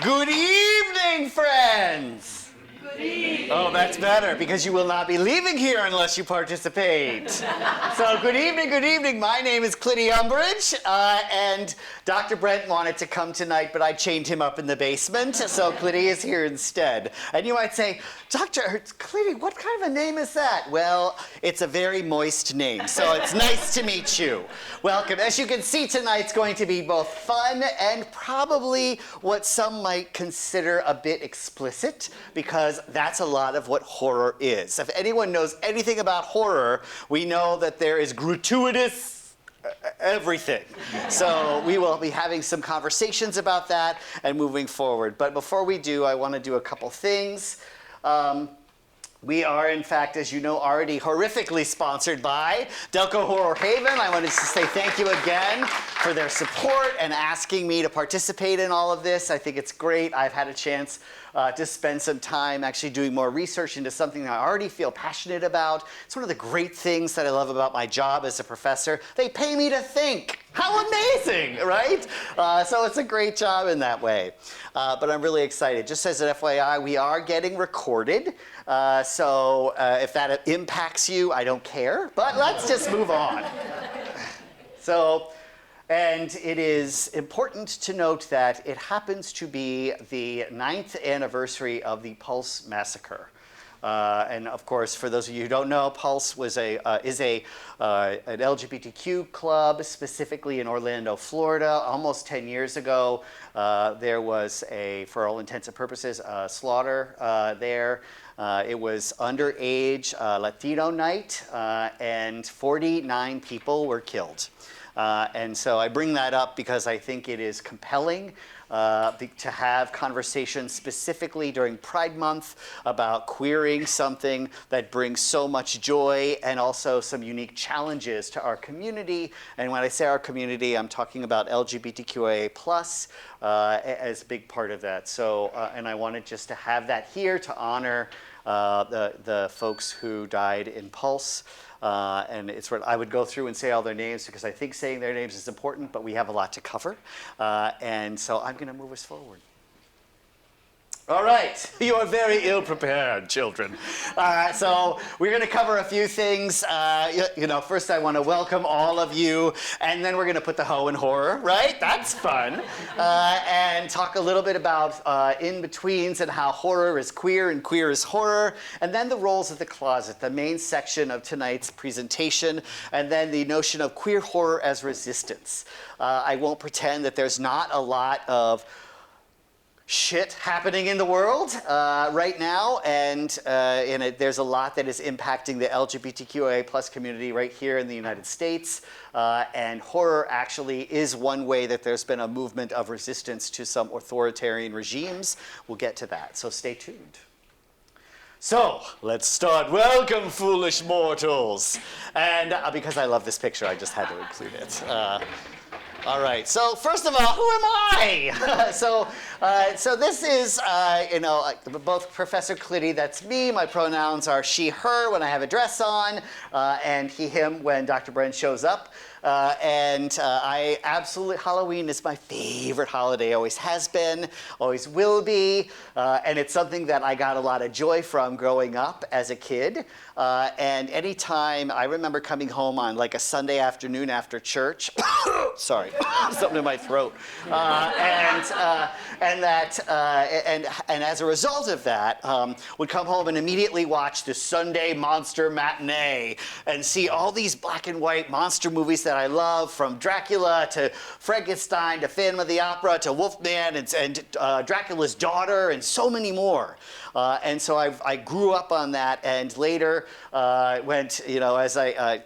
Good evening, friends. Good evening. Oh, that's better, because you will not be leaving here unless you participate. So, good evening. My name is Clitty Umbridge, and Dr. Brent wanted to come tonight, but I chained him up in the basement, so Clitty is here instead. And you might say, Dr. Clitty, what kind of a name is that? Well, it's a very moist name, so it's nice to meet you. Welcome. As you can see, tonight's going to be both fun and probably what some might consider a bit explicit, because that's a lot of what horror is. If anyone knows anything about horror, we know that there is gratuitous everything. So we will be having some conversations about that and moving forward. But before we do, I want to do a couple things. We are, in fact, as you know, already horrifically sponsored by Delco Horror Haven. I wanted to say thank you again for their support and asking me to participate in all of this. I think it's great. I've had a chance to spend some time actually doing more research into something that I already feel passionate about. It's one of the great things that I love about my job as a professor. They pay me to think. How amazing, right? So it's a great job in that way. But I'm really excited. Just as an FYI, we are getting recorded. So if that impacts you, I don't care. But let's just move on. And it is important to note that it happens to be the 9th anniversary of the Pulse Massacre. And of course, for those of you who don't know, Pulse was an LGBTQ club, specifically in Orlando, Florida. Almost 10 years ago, there was for all intents and purposes, a slaughter there. It was underage Latino night, and 49 people were killed. And so I bring that up because I think it is compelling to have conversations specifically during Pride Month about queering something that brings so much joy and also some unique challenges to our community. And when I say our community, I'm talking about LGBTQIA+ as a big part of that. So, and I wanted just to have that here to honor the folks who died in Pulse. And it's what I would go through and say all their names because I think saying their names is important, but we have a lot to cover. And so I'm going to move us forward. All right, you are very ill-prepared, children. So we're going to cover a few things. First I want to welcome all of you, and then we're going to put the hoe in horror, right? That's fun. And talk a little bit about in-betweens and how horror is queer and queer is horror, and then the roles of the closet, the main section of tonight's presentation, and then the notion of queer horror as resistance. I won't pretend that there's not a lot of shit happening in the world right now, and there's a lot that is impacting the LGBTQIA+ community right here in the United States, and horror actually is one way that there's been a movement of resistance to some authoritarian regimes. We'll get to that, so stay tuned. So, let's start. Welcome, foolish mortals. And because I love this picture, I just had to include it. All right, so first of all, who am I? So this is, both Professor Clitty, that's me. My pronouns are she, her when I have a dress on, and he, him when Dr. Brent shows up. I absolutely, Halloween is my favorite holiday, always has been, always will be, and it's something that I got a lot of joy from growing up as a kid. And anytime I remember coming home on like a Sunday afternoon after church, sorry, something in my throat, and as a result of that, would come home and immediately watch the Sunday monster matinee and see all these black and white monster movies that I love, from Dracula to Frankenstein to Phantom of the Opera to Wolfman and Dracula's Daughter and so many more. And so I grew up on that, and later went, as I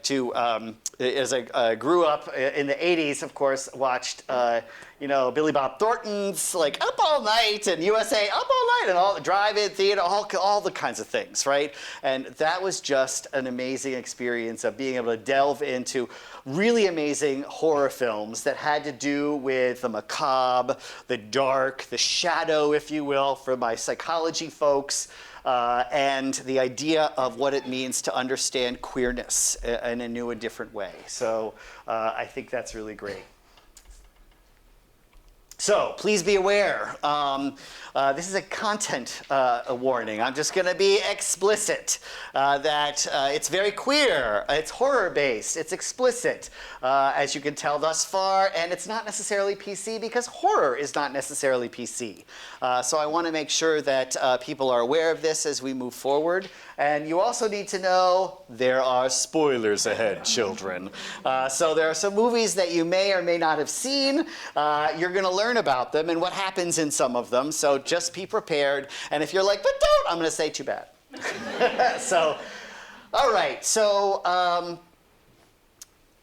grew up in the 80s, of course, watched Billy Bob Thornton's like Up All Night and USA Up All Night and all the drive-in theater, all the kinds of things, right? And that was just an amazing experience of being able to delve into really amazing horror films that had to do with the macabre, the dark, the shadow, if you will, for my psychology folks, and the idea of what it means to understand queerness in a new and different way. So I think that's really great. So please be aware, this is a content warning. I'm just going to be explicit that it's very queer, it's horror-based, it's explicit, as you can tell thus far, and it's not necessarily PC because horror is not necessarily PC. So I want to make sure that people are aware of this as we move forward. And you also need to know there are spoilers ahead, children. So there are some movies that you may or may not have seen. You're going to learn about them and what happens in some of them. So just be prepared. And if you're like, but don't, I'm going to say too bad. So, all right. So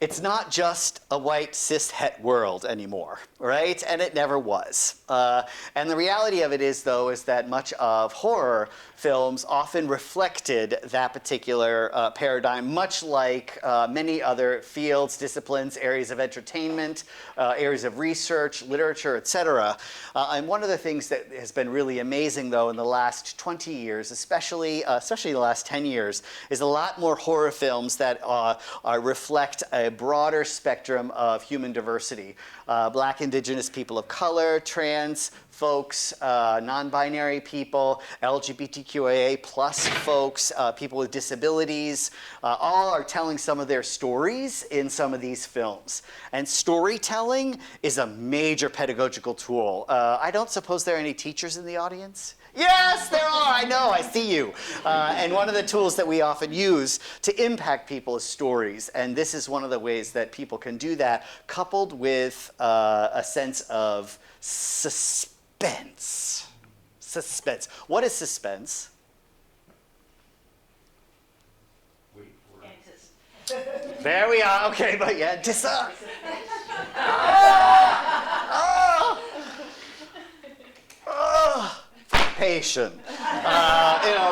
it's not just a white cis-het world anymore, right? And it never was. And the reality of it is, though, is that much of horror films often reflected that particular paradigm, much like many other fields, disciplines, areas of entertainment, areas of research, literature, etc. And one of the things that has been really amazing, though, in the last 20 years, especially the last 10 years, is a lot more horror films that reflect a broader spectrum of human diversity. Black, indigenous, people of color, trans folks, non-binary people, LGBTQIA plus folks, people with disabilities, all are telling some of their stories in some of these films. And storytelling is a major pedagogical tool. I don't suppose there are any teachers in the audience? Yes, there are. I know. I see you. And one of the tools that we often use to impact people is stories. And this is one of the ways that people can do that, coupled with a sense of suspense. Suspense. What is suspense? Wait for it. There we are. Okay, but yeah, patient.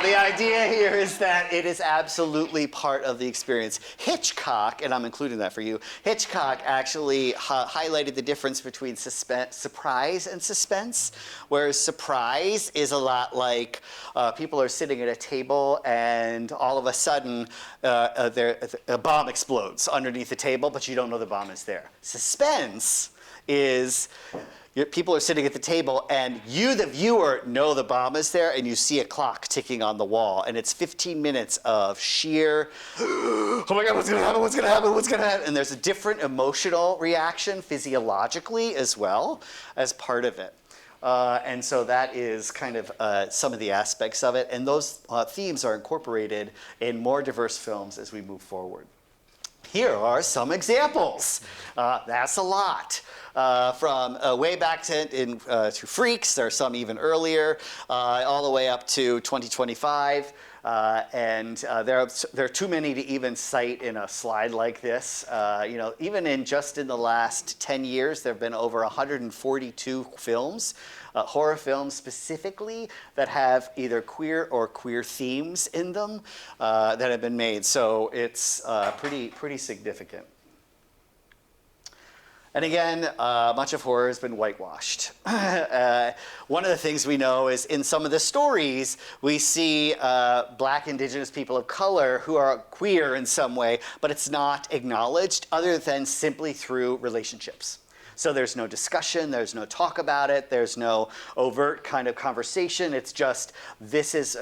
The idea here is that it is absolutely part of the experience. Hitchcock, and I'm including that for you, Hitchcock actually highlighted the difference between surprise and suspense, whereas surprise is a lot like people are sitting at a table and all of a sudden a bomb explodes underneath the table, but you don't know the bomb is there. Suspense is people are sitting at the table and you, the viewer, know the bomb is there and you see a clock ticking on the wall and it's 15 minutes of sheer, oh my God, what's gonna happen, what's gonna happen, what's gonna happen? And there's a different emotional reaction physiologically as well as part of it. And so that is kind of some of the aspects of it. And those themes are incorporated in more diverse films as we move forward. Here are some examples. That's a lot. From way back to Freaks, there are some even earlier, all the way up to 2025. And there are too many to even cite in a slide like this. Even in the last 10 years, there have been over 142 films, horror films specifically, that have either queer or queer themes in them that have been made. So it's pretty significant. And again, much of horror has been whitewashed. One of the things we know is in some of the stories, we see Black, indigenous people of color who are queer in some way, but it's not acknowledged other than simply through relationships. So there's no discussion, there's no talk about it, there's no overt kind of conversation. It's just, this is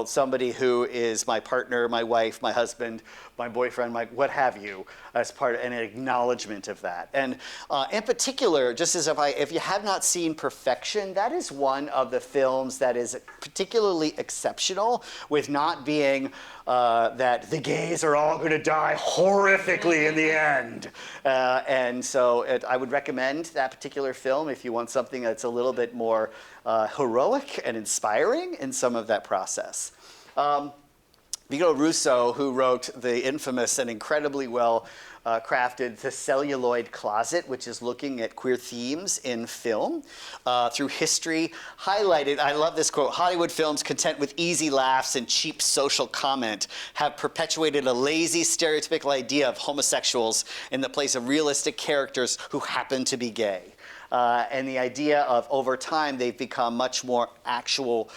somebody who is my partner, my wife, my husband, my boyfriend, my what have you, as part of an acknowledgement of that. And in particular, just as if you have not seen Perfection, that is one of the films that is particularly exceptional with not being that the gays are all going to die horrifically in the end. And so I would recommend that particular film if you want something that's a little bit more heroic and inspiring in some of that process. Vigo Russo, who wrote the infamous and incredibly well crafted The Celluloid Closet, which is looking at queer themes in film through history, highlighted, I love this quote, "Hollywood films content with easy laughs and cheap social comment have perpetuated a lazy, stereotypical idea of homosexuals in the place of realistic characters who happen to be gay." And the idea of, over time, they've become much more actual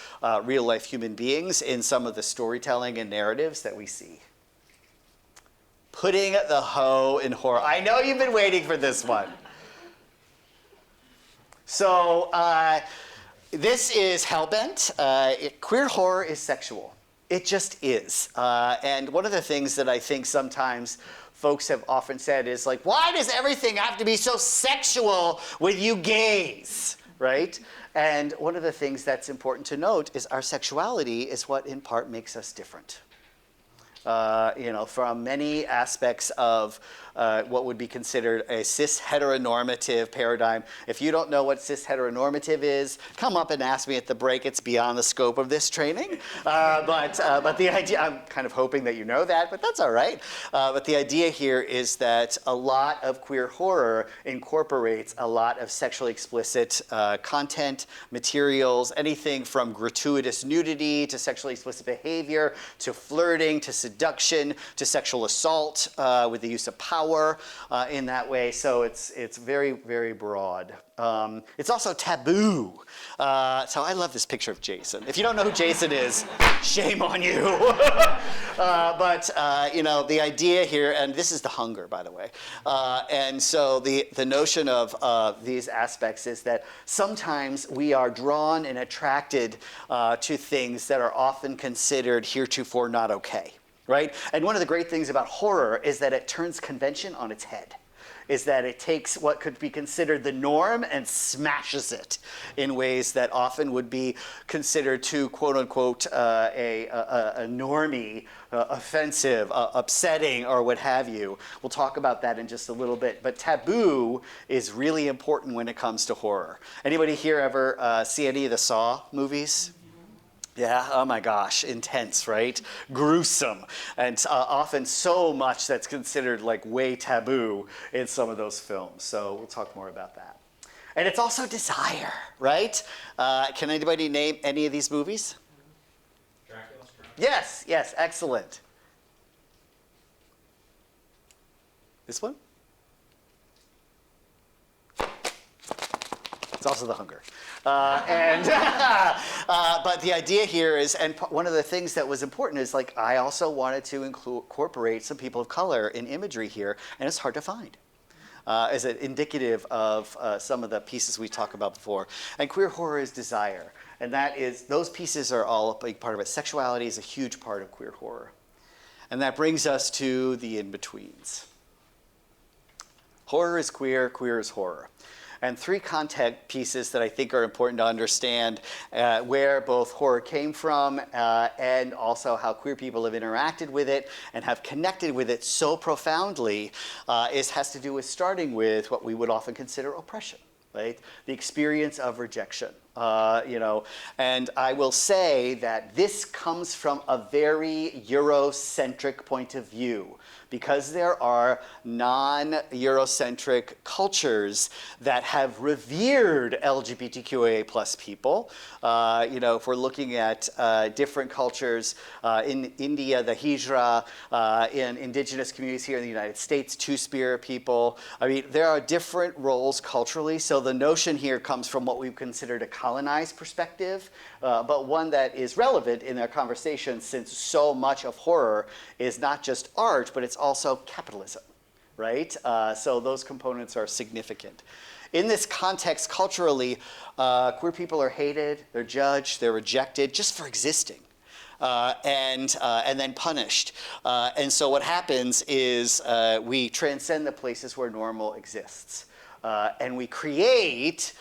real-life human beings in some of the storytelling and narratives that we see. Putting the hoe in horror. I know you've been waiting for this one. So this is Hellbent. Queer horror is sexual. It just is. And one of the things that I think sometimes folks have often said is like, why does everything have to be so sexual with you gays, right? And one of the things that's important to note is our sexuality is what in part makes us different. From many aspects of what would be considered a cis heteronormative paradigm. If you don't know what cis heteronormative is, come up and ask me at the break. It's beyond the scope of this training. But the idea, I'm kind of hoping that you know that, but that's all right. But the idea here is that a lot of queer horror incorporates a lot of sexually explicit content, materials, anything from gratuitous nudity to sexually explicit behavior to flirting to seduction to sexual assault with the use of power in that way. So it's very, very broad. It's also taboo. So I love this picture of Jason. If you don't know who Jason is, shame on you. But the idea here, and this is the hunger, by the way. And so the notion of these aspects is that sometimes we are drawn and attracted to things that are often considered heretofore not okay. Right? And one of the great things about horror is that it turns convention on its head, is that it takes what could be considered the norm and smashes it in ways that often would be considered to, quote unquote, a normie, offensive, upsetting, or what have you. We'll talk about that in just a little bit. But taboo is really important when it comes to horror. Anybody here ever see any of the Saw movies? Yeah, oh my gosh, intense, right? Gruesome, and often so much that's considered like way taboo in some of those films. So we'll talk more about that. And it's also desire, right? Can anybody name any of these movies? Dracula. Yes, excellent. This one? It's also the hunger. But the idea here is, and one of the things that was important is like, I also wanted to incorporate some people of color in imagery here, and it's hard to find. As an indicative of some of the pieces we talked about before. And queer horror is desire. And that is, those pieces are all a big part of it. Sexuality is a huge part of queer horror. And that brings us to the in-betweens. Horror is queer, queer is horror. And three content pieces that I think are important to understand where both horror came from and also how queer people have interacted with it and have connected with it so profoundly has to do with starting with what we would often consider oppression, right? The experience of rejection. And I will say that this comes from a very Eurocentric point of view, because there are non-Eurocentric cultures that have revered LGBTQIA plus people. If we're looking at different cultures in India, the Hijra, in indigenous communities here in the United States, Two-Spirit people. I mean, there are different roles culturally. So the notion here comes from what we've considered a colonized perspective, but one that is relevant in our conversation since so much of horror is not just art, but it's also capitalism, right? So those components are significant. In this context, culturally, queer people are hated, they're judged, they're rejected just for existing, and then punished. And so what happens is we transcend the places where normal exists, and we create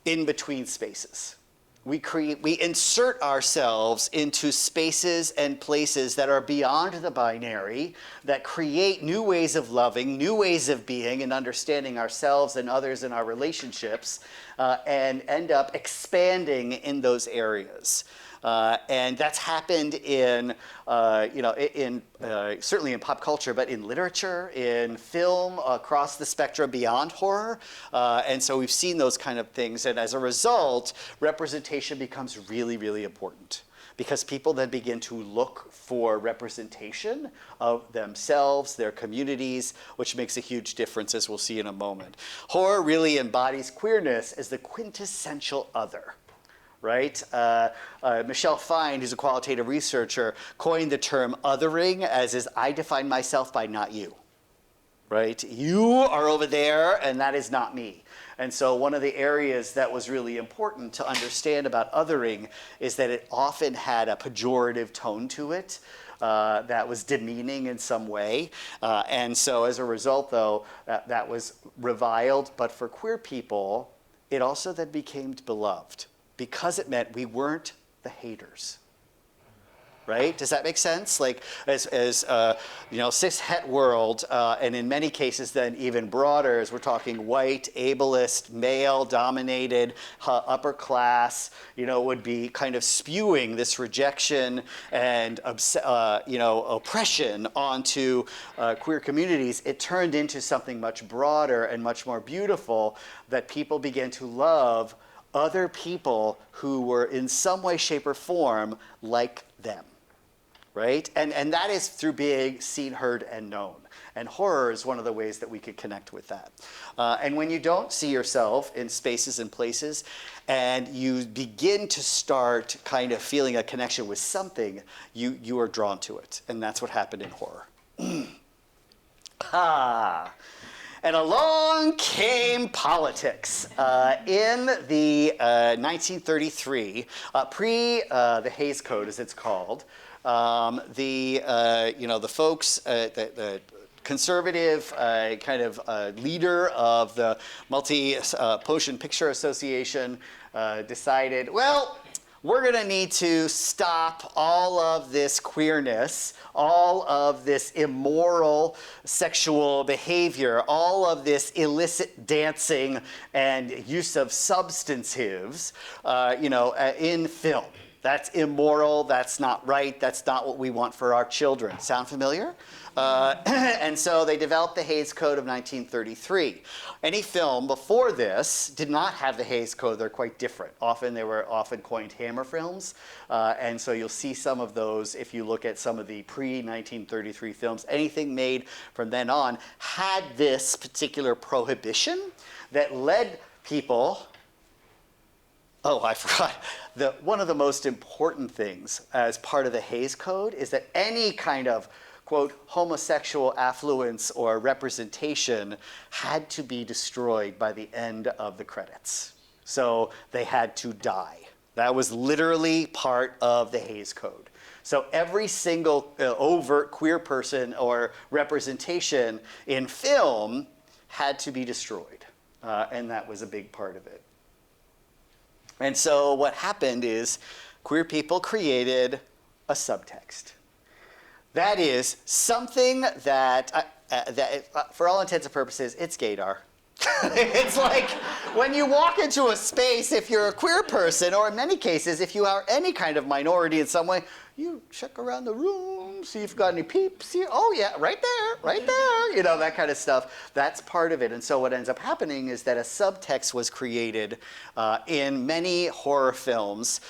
in-between spaces. We insert ourselves into spaces and places that are beyond the binary, that create new ways of loving, new ways of being and understanding ourselves and others in our relationships, and end up expanding in those areas. And that's happened in certainly in pop culture, but in literature, in film, across the spectrum beyond horror. And so we've seen those kind of things. And as a result, representation becomes really, really important, because people then begin to look for representation of themselves, their communities, which makes a huge difference, as we'll see in a moment. Horror really embodies queerness as the quintessential other. Right? Michelle Fine, who's a qualitative researcher, coined the term othering as is, I define myself by not you. right? You are over there, and that is not me. And so one of the areas that was really important to understand about othering is that it often had a pejorative tone to it that was demeaning in some way. And so as a result, though, that was reviled. But for queer people, it also then became beloved because it meant we weren't the haters. Right? Does that make sense? Like, as cis het world, and in many cases then even broader, as we're talking white, ableist, male-dominated, upper class, would be kind of spewing this rejection and oppression onto queer communities. It turned into something much broader and much more beautiful that people began to love other people who were in some way, shape, or form like them. Right? And that is through being seen, heard, and known. And horror is one of the ways that we could connect with that. And when you don't see yourself in spaces and places, and you begin to start kind of feeling a connection with something, you are drawn to it. And that's what happened in horror. And along came politics. In the 1933, pre the Hays Code, as it's called, the folks, the conservative kind of leader of the Multi-Motion Picture Association decided, well, we're going to need to stop all of this queerness, all of this immoral sexual behavior, all of this illicit dancing and use of substantives, in film. That's immoral, that's not right, that's not what we want for our children. Sound familiar? And so they developed the Hays Code of 1933. Any film before this did not have the Hays Code. They're quite different. They were often coined Hammer films. And so you'll see some of those if you look at some of the pre-1933 films. Anything made from then on had this particular prohibition that led people. Oh, I forgot. One of the most important things as part of the Hays Code is that any kind of, quote, homosexual affluence or representation had to be destroyed by the end of the credits. So they had to die. That was literally part of the Hays Code. So every single overt queer person or representation in film had to be destroyed. And that was a big part of it. And so what happened is queer people created a subtext. That is something that for all intents and purposes, it's gaydar. It's like when you walk into a space, if you're a queer person, or in many cases, if you are any kind of minority in some way, you check around the room, see if you've got any peeps. Oh yeah, right there, that kind of stuff. That's part of it. And so what ends up happening is that a subtext was created in many horror films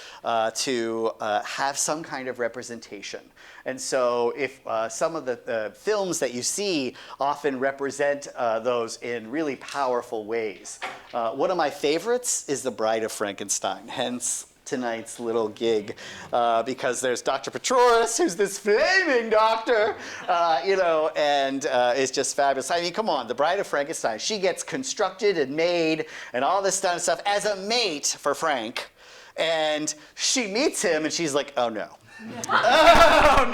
to have some kind of representation. And so if some of the films that you see often represent those in really powerful ways. One of my favorites is The Bride of Frankenstein, hence tonight's little gig, because there's Dr. Petroris, who's this flaming doctor, and is just fabulous. I mean, come on, The Bride of Frankenstein, she gets constructed and made and all this kind of stuff as a mate for Frank, and she meets him and she's like, oh no. Oh,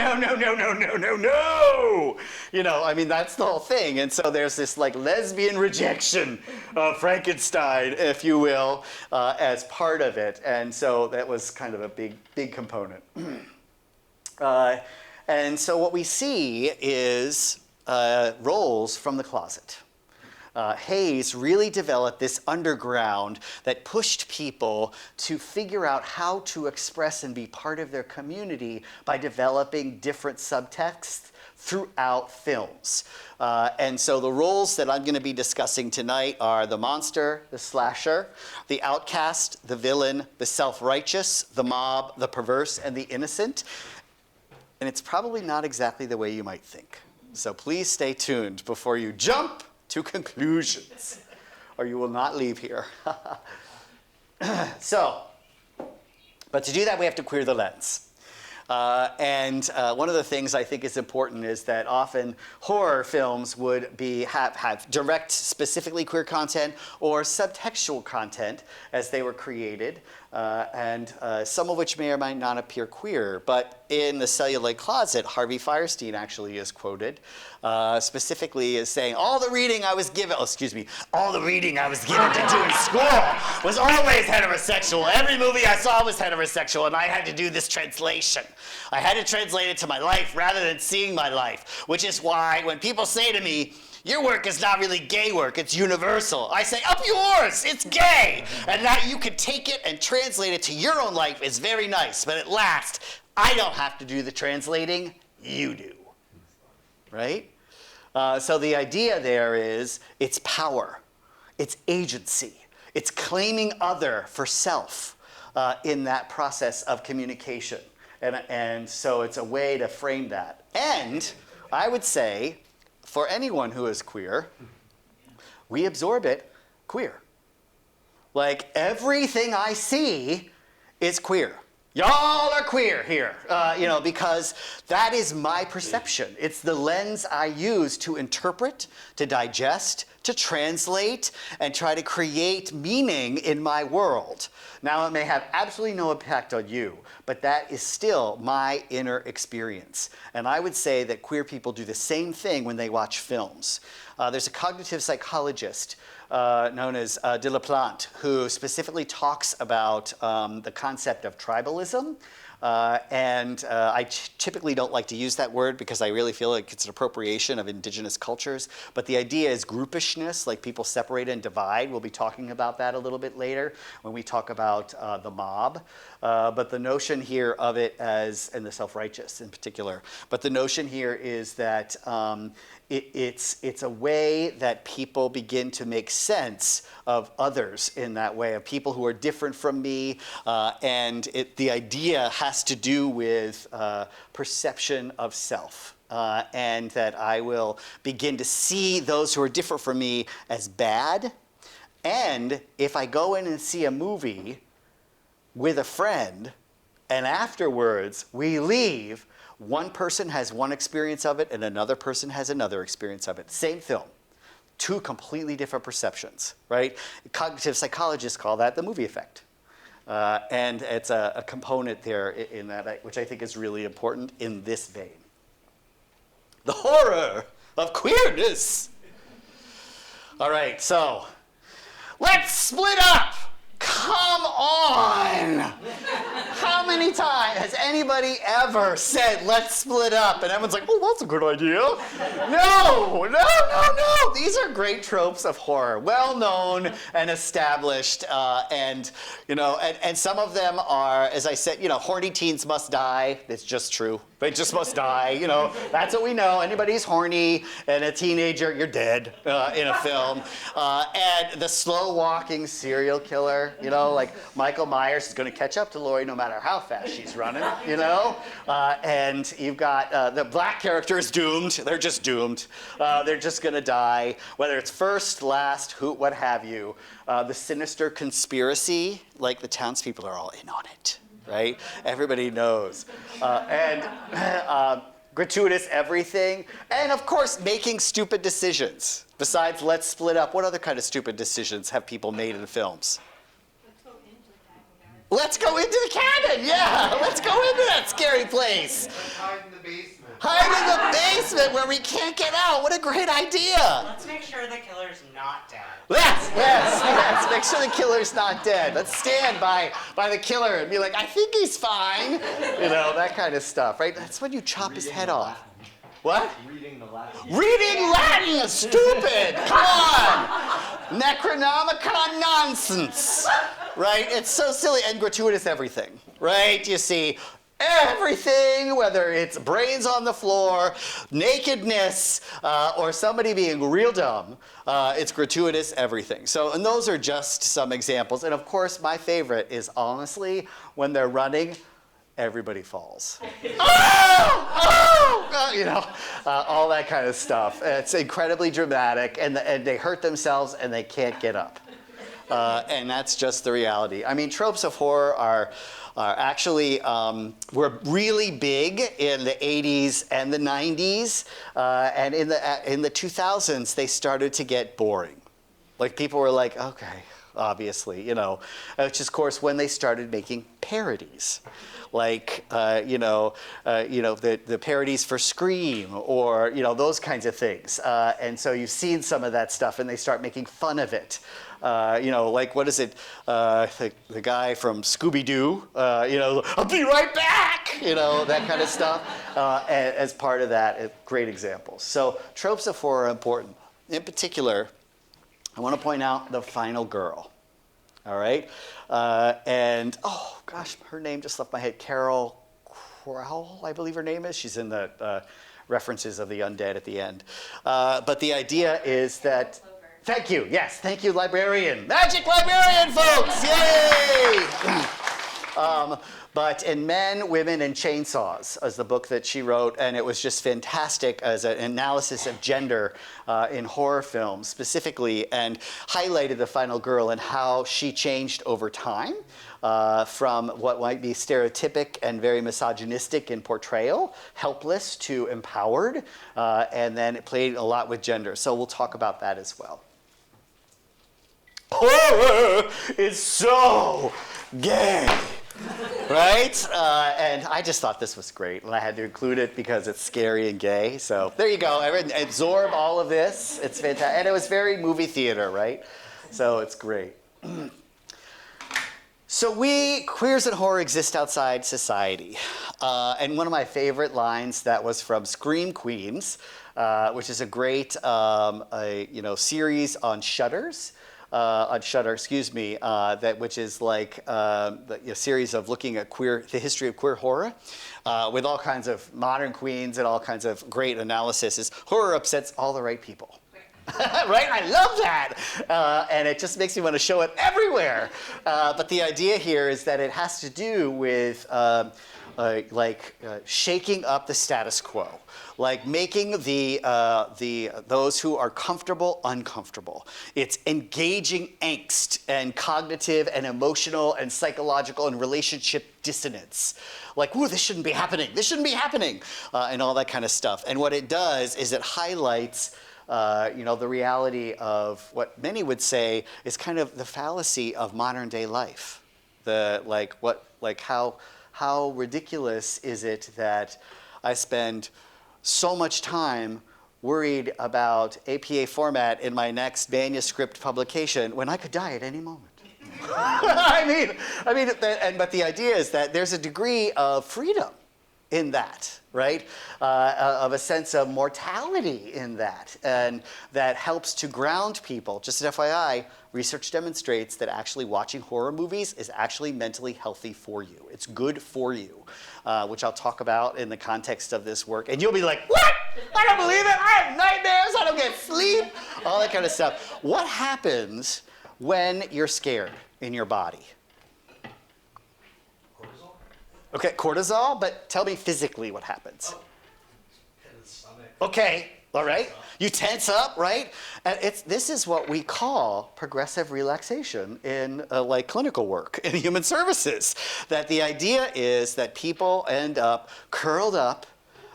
no. I mean, that's the whole thing. And so there's this like lesbian rejection of Frankenstein, if you will, as part of it. And so that was kind of a big component. And so what we see is roles from the closet. Hays really developed this underground that pushed people to figure out how to express and be part of their community by developing different subtexts throughout films. And so the roles that I'm going to be discussing tonight are the monster, the slasher, the outcast, the villain, the self-righteous, the mob, the perverse, and the innocent. And it's probably not exactly the way you might think. So please stay tuned before you jump to conclusions, or you will not leave here. But to do that, we have to queer the lens. And one of the things I think is important is that often horror films would have direct, specifically queer content or subtextual content as they were created, and some of which may or might not appear queer. But in The Celluloid Closet, Harvey Fierstein actually is quoted specifically as saying, all the reading I was given to do in school was always heterosexual. Every movie I saw was heterosexual, and I had to do this translation. I had to translate it to my life rather than seeing my life, which is why when people say to me, your work is not really gay work, it's universal, I say, up yours, it's gay. And that you can take it and translate it to your own life is very nice, but at last, I don't have to do the translating, you do, right? So the idea there is it's power, it's agency, it's claiming other for self in that process of communication. And so it's a way to frame that. And I would say, for anyone who is queer, we absorb it queer. Like everything I see is queer. Y'all are queer here, because that is my perception. It's the lens I use to interpret, to digest, to translate, and try to create meaning in my world. Now, it may have absolutely no impact on you, but that is still my inner experience. And I would say that queer people do the same thing when they watch films. There's a cognitive psychologist known as de la Plante, who specifically talks about the concept of tribalism. I typically don't like to use that word because I really feel like it's an appropriation of indigenous cultures. But the idea is groupishness, like people separate and divide. We'll be talking about that a little bit later when we talk about the mob. But the notion here of it as, and the self-righteous in particular, but the notion here is that it's a way that people begin to make sense of others in that way, of people who are different from me, and the idea has to do with perception of self, and that I will begin to see those who are different from me as bad, and if I go in and see a movie with a friend, and afterwards we leave, one person has one experience of it and another person has another experience of it. Same film, two completely different perceptions, right? Cognitive psychologists call that the movie effect. And it's a component there in that, which I think is really important in this vein. The horror of queerness. All right, so let's split up. Come on! How many times has anybody ever said, let's split up? And everyone's like, oh, that's a good idea. No. These are great tropes of horror, well known and established. And some of them are, as I said, horny teens must die. It's just true. They just must die. That's what we know. Anybody who's horny and a teenager, you're dead in a film. And the slow walking serial killer. Like Michael Myers is going to catch up to Laurie no matter how fast she's running, and you've got the black character is doomed. They're just doomed. They're just going to die, whether it's first, last, what have you. The sinister conspiracy, like the townspeople are all in on it, right? Everybody knows. Gratuitous everything, and of course, making stupid decisions. Besides, let's split up. What other kind of stupid decisions have people made in films? Let's go into the cabin, yeah. Let's go into that scary place. Hide in the basement. Hide in the basement where we can't get out. What a great idea. Let's make sure the killer's not dead. Yes. Make sure the killer's not dead. Let's stand by the killer and be like, I think he's fine. That kind of stuff, right? That's when you chop his head off. What? Reading the Latin. Reading Latin is stupid. Come on. Necronomicon nonsense. Right? It's so silly and gratuitous everything. Right? You see everything, whether it's brains on the floor, nakedness, or somebody being real dumb, it's gratuitous everything. So, and those are just some examples. And of course, my favorite is honestly when they're running, everybody falls. All that kind of stuff. It's incredibly dramatic, and they hurt themselves and they can't get up. And that's just the reality. I mean, tropes of horror are actually were really big in the 80s and the 90s, and in the 2000s they started to get boring. Like people were like, okay, obviously, you know, which is of course when they started making parodies, like the parodies for Scream or those kinds of things, and so you've seen some of that stuff, and they start making fun of it. Like what is it? The guy from Scooby-Doo, I'll be right back, that kind of stuff. As part of that, great examples. So tropes of horror are important. In particular, I want to point out the final girl. All right, and oh gosh, her name just left my head. Carol Crowell, I believe her name is. She's in the references of the undead at the end. But the idea is that. Thank you. Yes, thank you, librarian. Magic librarian, folks! Yay! But in Men, Women, and Chainsaws is the book that she wrote, and it was just fantastic as an analysis of gender in horror films specifically, and highlighted the final girl and how she changed over time from what might be stereotypic and very misogynistic in portrayal, helpless, to empowered, and then it played a lot with gender. So we'll talk about that as well. Horror is so gay, right? And I just thought this was great, and I had to include it because it's scary and gay. So there you go. Absorb all of this. It's fantastic. And it was very movie theater, right? So it's great. So we, queers in horror, exist outside society. And one of my favorite lines that was from Scream Queens, which is a great series on Shudder, which is like a series of looking at the history of queer horror, with all kinds of modern queens and all kinds of great analysis. Is horror upsets all the right people. Right? I love that. And it just makes me want to show it everywhere. But the idea here is that it has to do with shaking up the status quo, like making those who are comfortable uncomfortable. It's engaging angst and cognitive and emotional and psychological and relationship dissonance. Like, ooh, this shouldn't be happening. This shouldn't be happening, and all that kind of stuff. And what it does is it highlights the reality of what many would say is kind of the fallacy of modern day life. How ridiculous is it that I spend so much time worried about APA format in my next manuscript publication when I could die at any moment? But the idea is that there's a degree of freedom in that, right? Of a sense of mortality in that, and that helps to ground people. Just an FYI, research demonstrates that actually watching horror movies is actually mentally healthy for you. It's good for you, which I'll talk about in the context of this work. And you'll be like, what? I don't believe it. I have nightmares. I don't get sleep. All that kind of stuff. What happens when you're scared in your body? Okay, cortisol, but tell me physically what happens. Okay, all right. You tense up, right? And this is what we call progressive relaxation in clinical work in human services. That the idea is that people end up curled up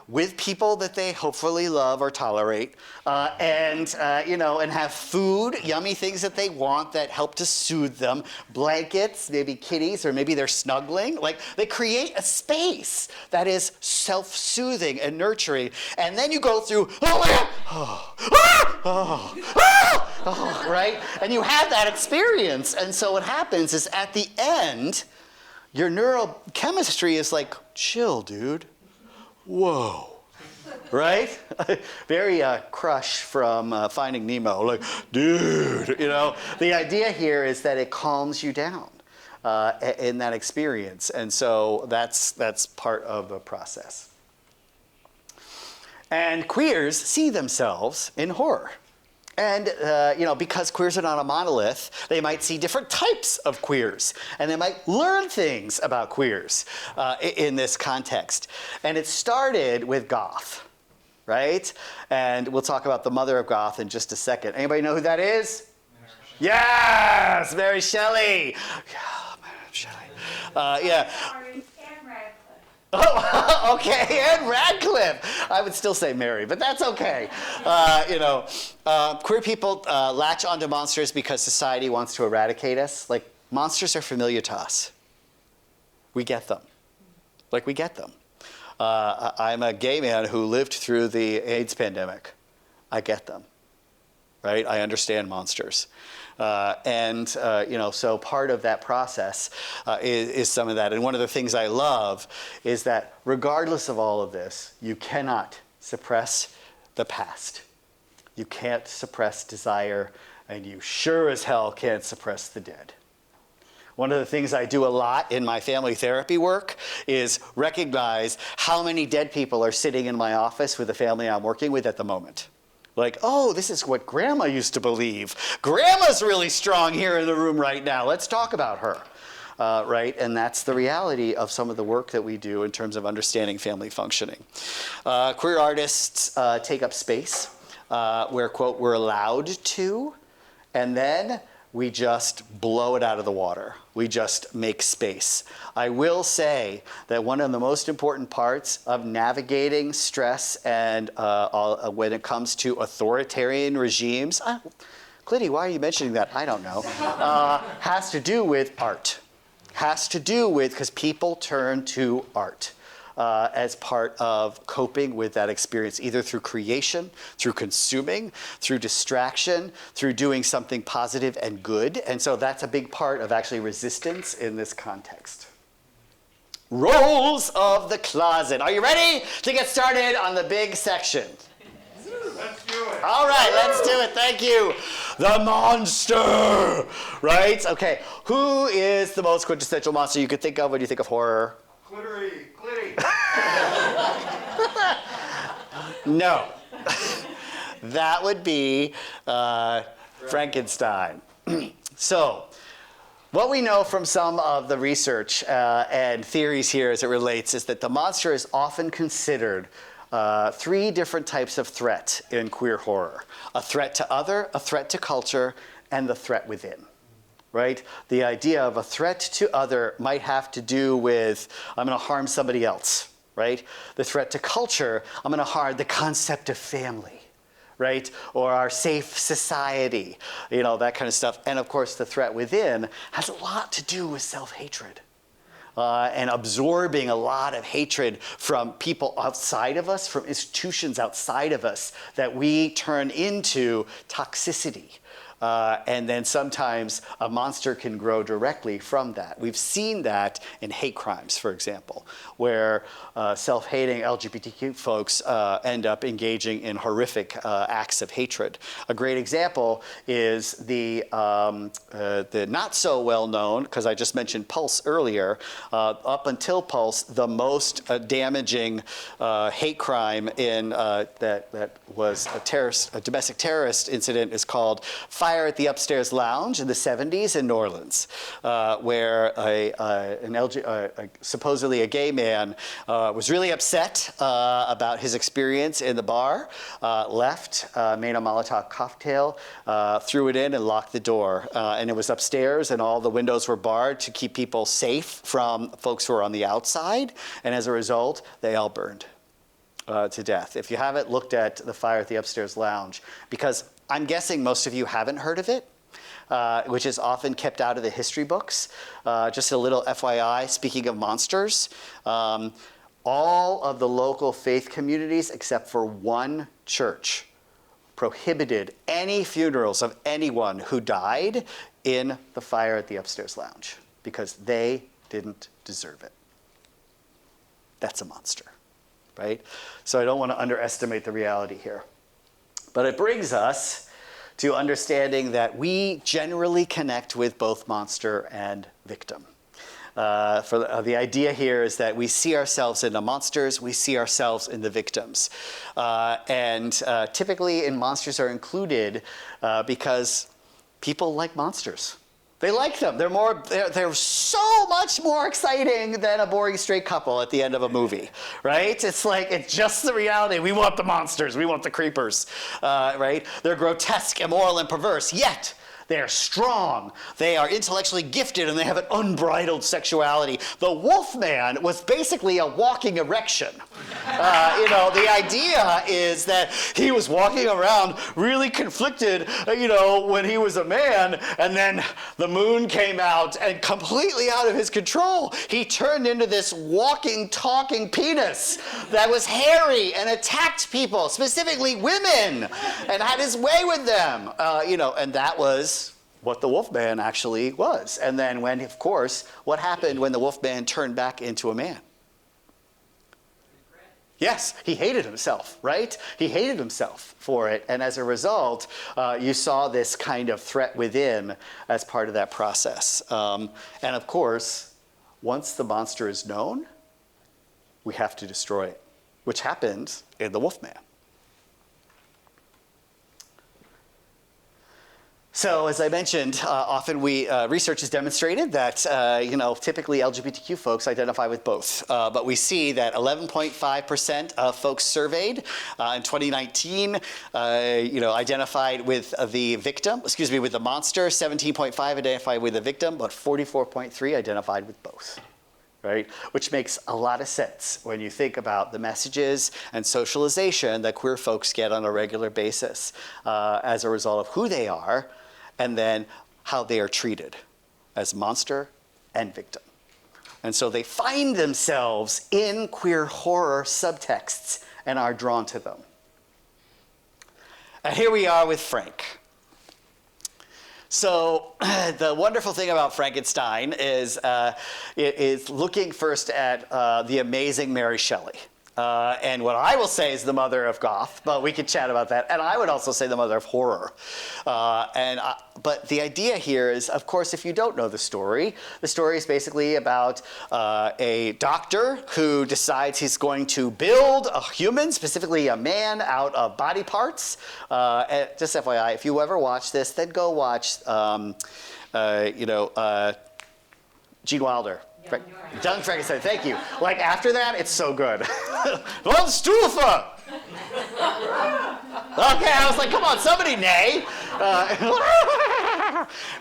with people that they hopefully love or tolerate, and have food, yummy things that they want that help to soothe them, blankets, maybe kitties, or maybe they're snuggling. Like, they create a space that is self-soothing and nurturing, and then you go through, right? And you have that experience, and so what happens is at the end, your neurochemistry is like, chill, dude. Whoa, right? Very Crush from Finding Nemo, like, dude, The idea here is that it calms you down in that experience, and so that's part of the process. And queers see themselves in horror. And, because queers are not a monolith, they might see different types of queers, and they might learn things about queers in this context. And it started with goth, right? And we'll talk about the mother of goth in just a second. Anybody know who that is? Yes, Mary Shelley. Yeah, Mary Shelley. Yeah. And Radcliffe. Oh, okay, and Radcliffe. I would still say Mary, but that's okay. Queer people latch onto monsters because society wants to eradicate us. Like, monsters are familiar to us. We get them. Like, we get them. I'm a gay man who lived through the AIDS pandemic. I get them, right? I understand monsters. So part of that process is some of that. And one of the things I love is that regardless of all of this, you cannot suppress the past. You can't suppress desire, and you sure as hell can't suppress the dead. One of the things I do a lot in my family therapy work is recognize how many dead people are sitting in my office with the family I'm working with at the moment. Like, oh, this is what Grandma used to believe. Grandma's really strong here in the room right now. Let's talk about her, right? And that's the reality of some of the work that we do in terms of understanding family functioning. Queer artists take up space where, quote, we're allowed to, and then we just blow it out of the water. We just make space. I will say that one of the most important parts of navigating stress and when it comes to authoritarian regimes, Clitty, why are you mentioning that? I don't know. Has to do with art. Has to do with, because people turn to art as part of coping with that experience, either through creation, through consuming, through distraction, through doing something positive and good. And so that's a big part of actually resistance in this context. Roles of the closet. Are you ready to get started on the big section? Let's do it. All right, let's do it. Thank you. The monster, right? Okay, who is the most quintessential monster you could think of when you think of horror? Clitty. No. That would be Frankenstein. So, what we know from some of the research and theories here as it relates is that the monster is often considered three different types of threat in queer horror. A threat to other, a threat to culture, and the threat within. Right? The idea of a threat to other might have to do with, I'm going to harm somebody else, right? The threat to culture, I'm going to harm the concept of family, right? Or our safe society, that kind of stuff. And of course, the threat within has a lot to do with self-hatred. And absorbing a lot of hatred from people outside of us, from institutions outside of us, that we turn into toxicity. And then sometimes a monster can grow directly from that. We've seen that in hate crimes, for example, where self-hating LGBTQ folks end up engaging in horrific acts of hatred. A great example is the not so well-known, because I just mentioned Pulse earlier, up until Pulse, the most damaging hate crime in that was a domestic terrorist incident is called Fire at the Upstairs Lounge in the 70s in New Orleans, where supposedly a gay man was really upset about his experience in the bar, left, made a Molotov cocktail, threw it in and locked the door. And it was upstairs and all the windows were barred to keep people safe from folks who were on the outside. And as a result, they all burned to death. If you haven't looked at the Fire at the Upstairs Lounge, because I'm guessing most of you haven't heard of it, which is often kept out of the history books. Just a little FYI, speaking of monsters, all of the local faith communities, except for one church, prohibited any funerals of anyone who died in the Fire at the Upstairs Lounge because they didn't deserve it. That's a monster, right? So I don't want to underestimate the reality here. But it brings us to understanding that we generally connect with both monster and victim. The idea here is that we see ourselves in the monsters, we see ourselves in the victims. Typically monsters are included because people like monsters. They like them. They're so much more exciting than a boring straight couple at the end of a movie, right? It's just the reality. We want the monsters. We want the creepers, right? They're grotesque, immoral, and perverse, yet They are strong. They are intellectually gifted, and they have an unbridled sexuality. The Wolfman was basically a walking erection. The idea is that he was walking around really conflicted, when he was a man, and then the moon came out and completely out of his control, he turned into this walking, talking penis that was hairy and attacked people, specifically women, and had his way with them, and that was what the Wolfman actually was. And then what happened when the Wolfman turned back into a man? Yes, he hated himself, right? He hated himself for it. And as a result, you saw this kind of threat within as part of that process. And of course, once the monster is known, we have to destroy it, which happened in the Wolfman. So as I mentioned, often research has demonstrated that, typically LGBTQ folks identify with both. But we see that 11.5% of folks surveyed in 2019, identified with with the monster, 17.5 identified with the victim, but 44.3 identified with both. Right? Which makes a lot of sense when you think about the messages and socialization that queer folks get on a regular basis as a result of who they are, and then how they are treated as monster and victim. And so they find themselves in queer horror subtexts and are drawn to them. And here we are with Frank. So the wonderful thing about Frankenstein is looking first at the amazing Mary Shelley. And what I will say is the mother of goth, but we could chat about that. And I would also say the mother of horror. But the idea here is, of course, if you don't know the story is basically about a doctor who decides he's going to build a human, specifically a man, out of body parts. And just FYI, if you ever watch this, then go watch, Gene Wilder. Young Frankenstein, thank you. Like after that, it's so good. Well, Stufa! Okay, I was like, come on, somebody neigh.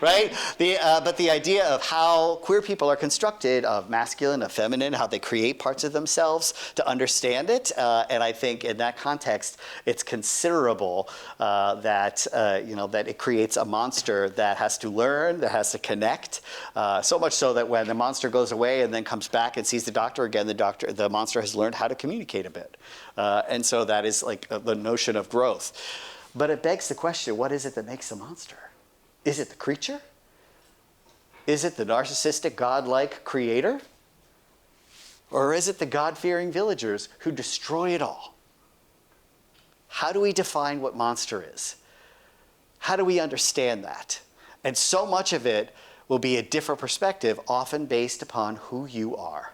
Right? But the idea of how queer people are constructed, of masculine, of feminine, how they create parts of themselves to understand it. And I think in that context, it's considerable that it creates a monster that has to learn, that has to connect. So much so that when the monster goes away and then comes back and sees the doctor again, the monster has learned how to communicate a bit. And so that is like the notion of growth. But it begs the question, what is it that makes a monster? Is it the creature? Is it the narcissistic, godlike creator? Or is it the God-fearing villagers who destroy it all? How do we define what monster is? How do we understand that? And so much of it will be a different perspective, often based upon who you are.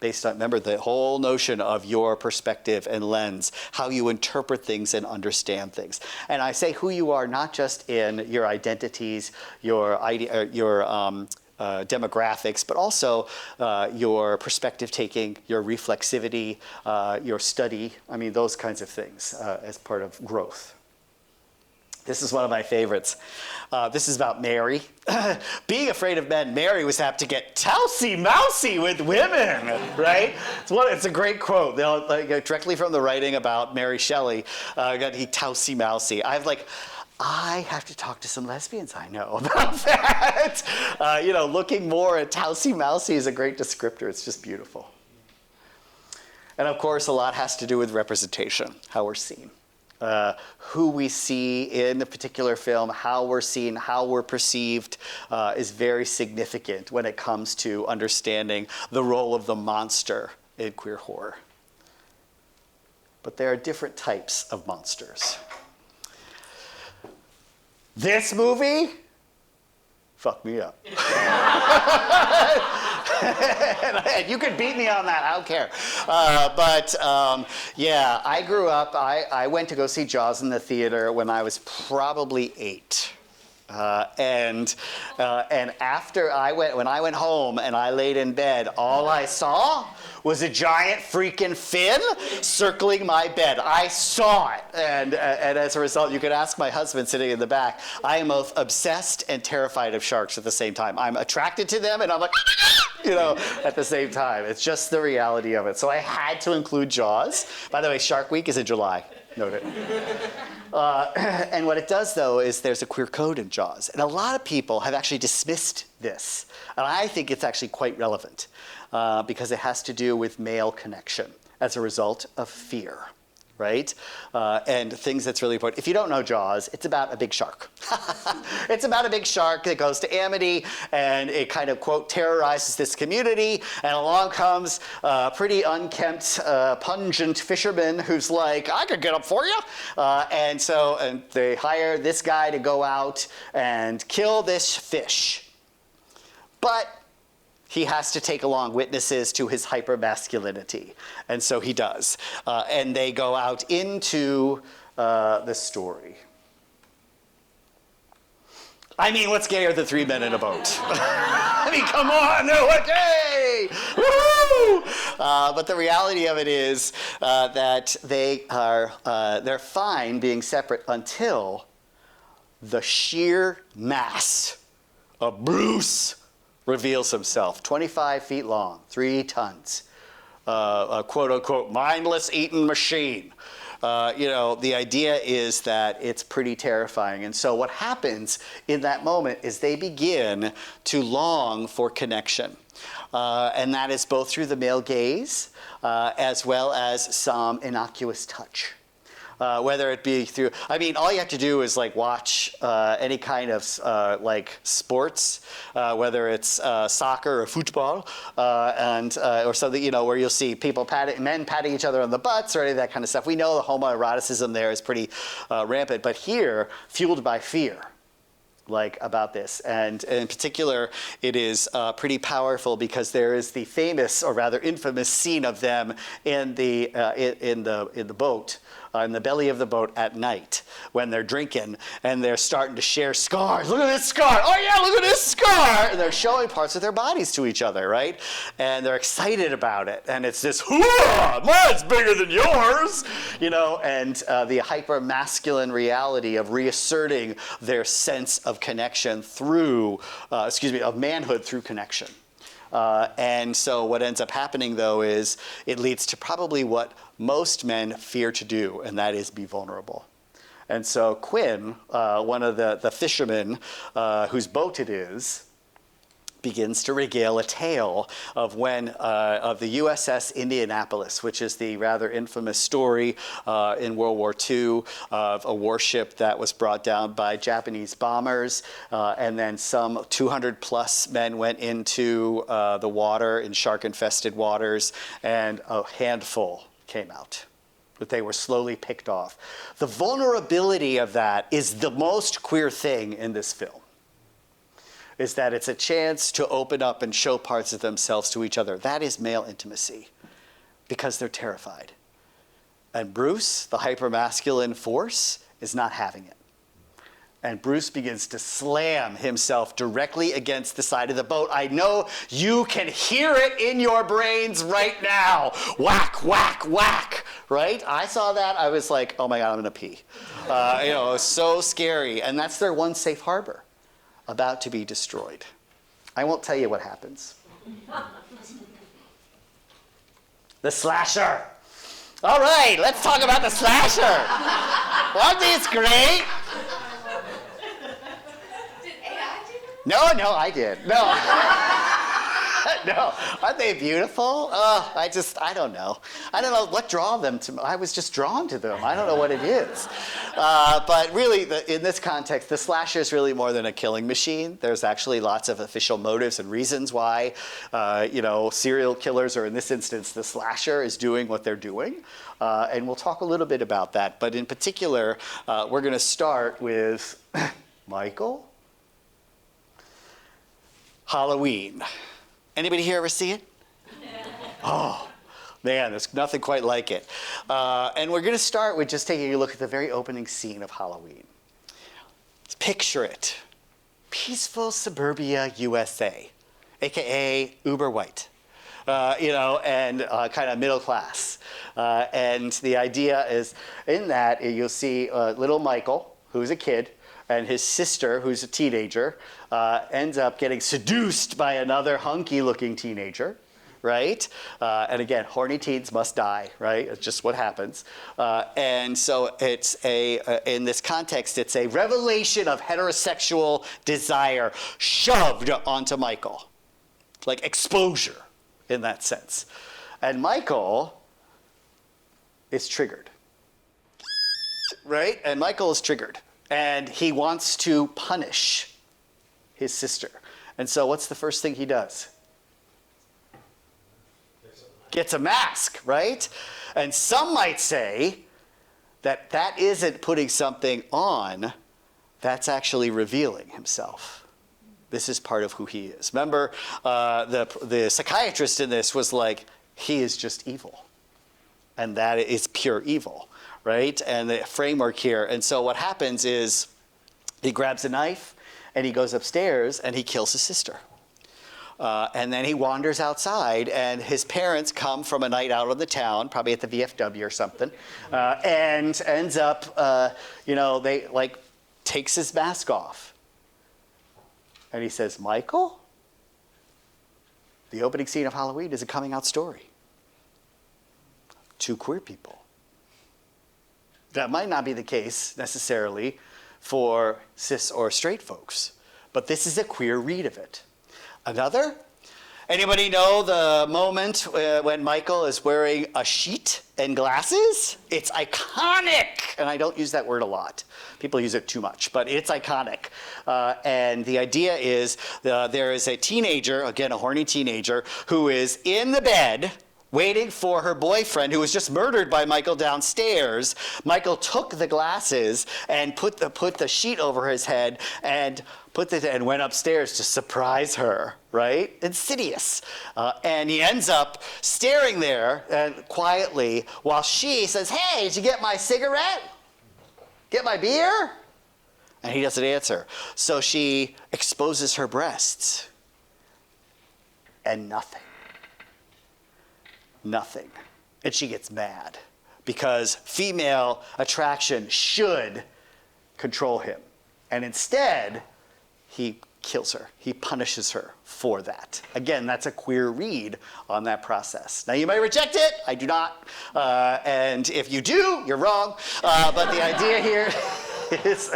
Based on, remember, the whole notion of your perspective and lens, how you interpret things and understand things. And I say who you are not just in your identities, your demographics, but also your perspective taking, your reflexivity, your study, those kinds of things as part of growth. This is one of my favorites. This is about Mary. Being afraid of men, Mary was apt to get tousy-mousy with women, right? It's a great quote. Directly from the writing about Mary Shelley, got he tousy-mousy. I have to talk to some lesbians I know about that. Looking more at tousy-mousy is a great descriptor. It's just beautiful. And of course, a lot has to do with representation, how we're seen. Who we see in a particular film, how we're seen, how we're perceived is very significant when it comes to understanding the role of the monster in queer horror. But there are different types of monsters. This movie fucked me up. And you could beat me on that, I don't care. I grew up, I went to go see Jaws in the theater when I was probably 8. And after when I went home and I laid in bed, all I saw was a giant freaking fin circling my bed. I saw it, and as a result, you could ask my husband sitting in the back. I am both obsessed and terrified of sharks at the same time. I'm attracted to them, and I'm like, at the same time. It's just the reality of it. So I had to include Jaws. By the way, Shark Week is in July. Note it. And what it does, though, is there's a queer code in Jaws. And a lot of people have actually dismissed this. And I think it's actually quite relevant because it has to do with male connection as a result of fear, right? And things that's really important. If you don't know Jaws, it's about a big shark. It's about a big shark that goes to Amity, and it kind of, quote, terrorizes this community, and along comes a pretty unkempt, pungent fisherman who's like, I could get up for you. And they hire this guy to go out and kill this fish. But he has to take along witnesses to his hypermasculinity. And so he does. And they go out into the story. I mean, what's gayer than 3 men in a boat? I mean, come on, they're like, hey, woo! But the reality of it is that they're fine being separate until the sheer mass of Bruce reveals himself, 25 feet long, 3 tons, a quote-unquote mindless eating machine. The idea is that it's pretty terrifying. And so what happens in that moment is they begin to long for connection. And that is both through the male gaze as well as some innocuous touch. Whether it be through, all you have to do is like watch any kind of like sports, whether it's soccer or football, or something, where you'll see people men patting each other on the butts or any of that kind of stuff. We know the homoeroticism there is pretty rampant, but here, fueled by fear. About this, and in particular, it is pretty powerful because there is the famous, or rather infamous, scene of them in the boat, in the belly of the boat at night when they're drinking and they're starting to share scars. Look at this scar! Oh yeah, look at this scar! And they're showing parts of their bodies to each other, right? And they're excited about it, and it's this, hoo-ah, mine's bigger than yours, and the hyper masculine reality of reasserting their sense of connection through, of manhood through connection. And so what ends up happening, though, is it leads to probably what most men fear to do, and that is be vulnerable. And so Quinn, one of the fishermen whose boat it is, begins to regale a tale of of the USS Indianapolis, which is the rather infamous story in World War II of a warship that was brought down by Japanese bombers, and then some 200 plus men went into the water in shark-infested waters, and a handful came out. But they were slowly picked off. The vulnerability of that is the most queer thing in this film. Is that it's a chance to open up and show parts of themselves to each other. That is male intimacy, because they're terrified. And Bruce, the hypermasculine force, is not having it. And Bruce begins to slam himself directly against the side of the boat. I know you can hear it in your brains right now. Whack, whack, whack, right? I saw that, I was like, oh my God, I'm gonna pee. It was so scary. And that's their one safe harbor, about to be destroyed. I won't tell you what happens. The slasher. All right, let's talk about the slasher. Aren't these great? Did AI do that? No, I did. No. No. Aren't they beautiful? I don't know. I don't know what draw them to me. I was just drawn to them. I don't know what it is. But really, in this context, the slasher is really more than a killing machine. There's actually lots of official motives and reasons why, serial killers, or in this instance, the slasher, is doing what they're doing. And we'll talk a little bit about that. But in particular, we're going to start with Michael. Halloween. Anybody here ever see it? Oh, man, there's nothing quite like it. And we're going to start with just taking a look at the very opening scene of Halloween. Picture it. peaceful suburbia USA, AKA uber white, and kind of middle class. And the idea is in that you'll see little Michael, who's a kid, and his sister, who's a teenager, ends up getting seduced by another hunky-looking teenager, right? And again, horny teens must die, right? It's just what happens. And so it's in this context, it's a revelation of heterosexual desire shoved onto Michael, like exposure in that sense. And Michael is triggered, right? And Michael is triggered. And he wants to punish his sister. And so what's the first thing he does? Gets a mask, right? And some might say that that isn't putting something on, that's actually revealing himself. This is part of who he is. Remember, the psychiatrist in this was like, he is just evil. And that is pure evil. Right? And the framework here. And so what happens is he grabs a knife and he goes upstairs and he kills his sister. And then he wanders outside and his parents come from a night out of the town, probably at the VFW or something, and ends up, they takes his mask off. And he says, Michael, the opening scene of Halloween is a coming out story. 2 queer people. That might not be the case necessarily for cis or straight folks, but this is a queer read of it. Another? Anybody know the moment when Michael is wearing a sheet and glasses? It's iconic, and I don't use that word a lot. People use it too much, but it's iconic. And the idea is there is a teenager, again, a horny teenager, who is in the bed waiting for her boyfriend, who was just murdered by Michael downstairs. Michael took the glasses and put the sheet over his head and went upstairs to surprise her, right? Insidious. And he ends up staring there quietly while she says, hey, did you get my cigarette? Get my beer? And he doesn't answer. So she exposes her breasts. And nothing. Nothing. And she gets mad because female attraction should control him. And instead, he kills her. He punishes her for that. Again, that's a queer read on that process. Now, you may reject it. I do not. And if you do, you're wrong. But the idea here is...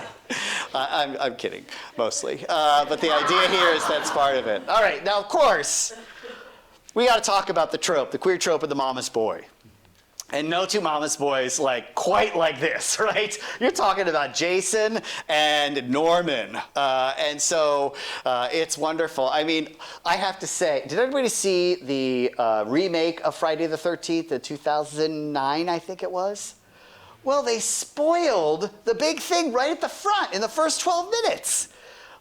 I'm kidding, mostly. But the idea here is that's part of it. All right. Now, of course... we got to talk about the trope, the queer trope of the mama's boy. And no 2 mama's boys quite like this, right? You're talking about Jason and Norman. And so it's wonderful. I mean, I have to say, did everybody see the remake of Friday the 13th in 2009, I think it was? Well, they spoiled the big thing right at the front in the first 12 minutes.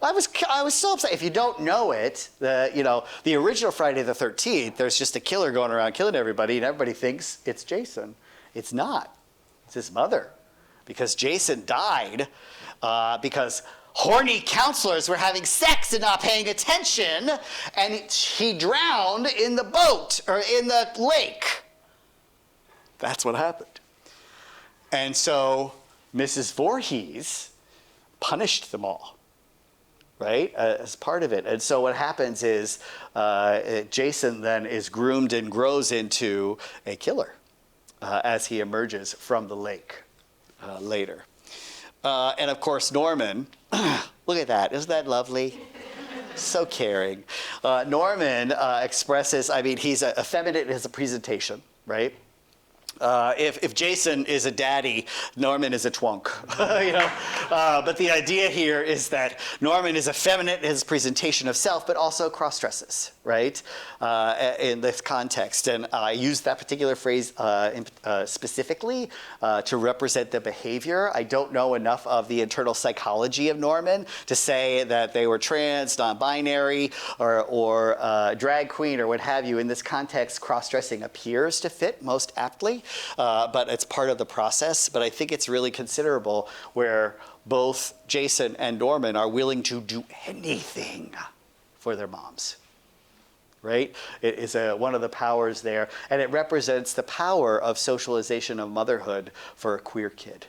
I was so upset. If you don't know it, the original Friday the 13th, there's just a killer going around killing everybody, and everybody thinks it's Jason. It's not. It's his mother. Because Jason died because horny counselors were having sex and not paying attention, and he drowned in the boat, or in the lake. That's what happened. And so Mrs. Voorhees punished them all. Right, as part of it. And so what happens is Jason then is groomed and grows into a killer as he emerges from the lake later. And of course, Norman, look at that, isn't that lovely? So caring. Norman expresses, he's effeminate in his presentation, right? If Jason is a daddy, Norman is a twunk, But the idea here is that Norman is effeminate in his presentation of self, but also cross-dresses, right? In this context. And I use that particular phrase specifically to represent the behavior. I don't know enough of the internal psychology of Norman to say that they were trans, non-binary, or drag queen, or what have you. In this context, cross-dressing appears to fit most aptly. But it's part of the process. But I think it's really considerable where both Jason and Norman are willing to do anything for their moms. Right? It is one of the powers there, and it represents the power of socialization of motherhood for a queer kid.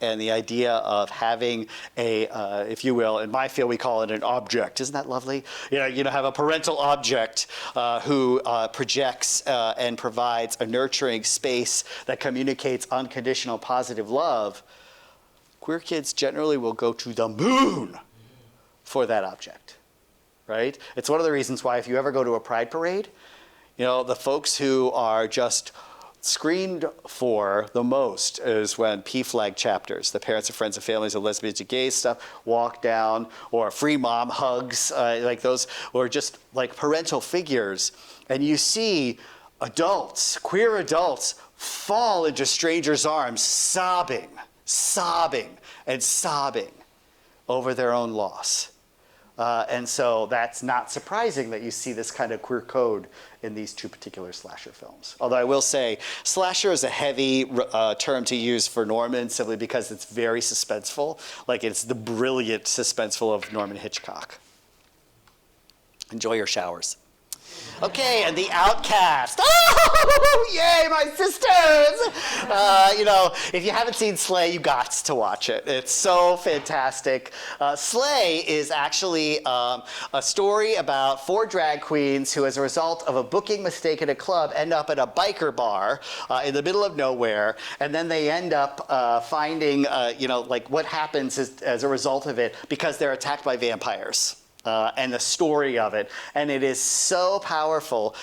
And the idea of having if you will, in my field we call it an object. Isn't that lovely? Have a parental object who projects and provides a nurturing space that communicates unconditional positive love. Queer kids generally will go to the moon for that object. Right? It's one of the reasons why if you ever go to a pride parade, the folks who are just screamed for the most is when PFLAG chapters, the Parents of Friends of Families of Lesbians and Gays stuff, walk down, or free mom hugs, like those, or just like parental figures. And you see adults, queer adults, fall into strangers' arms, sobbing over their own loss. And so that's not surprising that you see this kind of queer code in these two particular slasher films. Although I will say, slasher is a heavy term to use for Norman simply because it's very suspenseful. Like it's the brilliant suspenseful of Norman Hitchcock. Enjoy your showers. Okay, and the Outcast. Oh, yay, my sisters! If you haven't seen Slay, you got to watch it. It's so fantastic. Slay is actually a story about 4 drag queens who, as a result of a booking mistake at a club, end up at a biker bar in the middle of nowhere, and then they end up finding, what happens as a result of it because they're attacked by vampires. And the story of it. And it is so powerful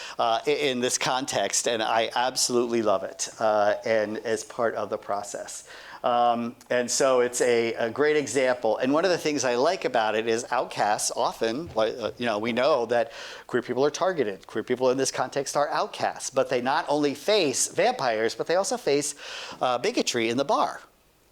in this context, and I absolutely love it and as part of the process. And so it's a great example. And one of the things I like about it is outcasts often, we know that queer people are targeted. Queer people in this context are outcasts. But they not only face vampires, but they also face bigotry in the bar.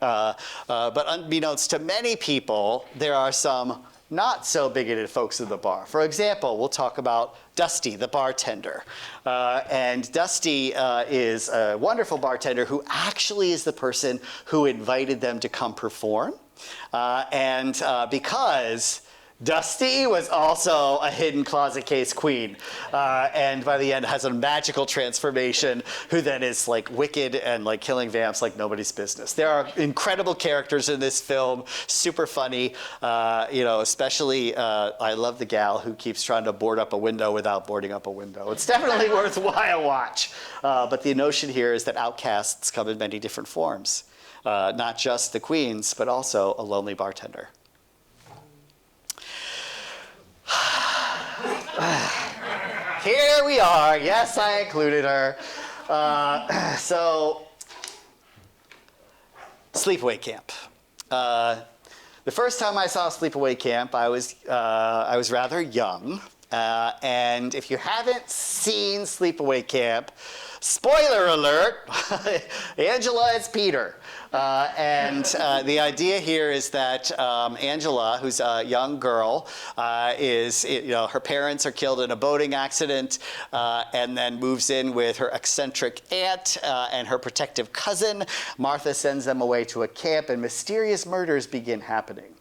But unbeknownst to many people, there are some not so bigoted folks in the bar. For example, we'll talk about Dusty, the bartender. And Dusty is a wonderful bartender who actually is the person who invited them to come perform. Because Dusty was also a hidden closet case queen, and by the end has a magical transformation who then is like wicked and like killing vamps like nobody's business. There are incredible characters in this film, super funny, especially I love the gal who keeps trying to board up a window without boarding up a window. It's definitely worthwhile watch. But the notion here is that outcasts come in many different forms, not just the queens, but also a lonely bartender. Here we are. Yes, I included her. So, Sleepaway Camp. The first time I saw Sleepaway Camp, I was rather young. And if you haven't seen Sleepaway Camp, spoiler alert, Angela is Peter. The idea here is that Angela, who's a young girl, her parents are killed in a boating accident, and then moves in with her eccentric aunt and her protective cousin. Martha sends them away to a camp, and mysterious murders begin happening.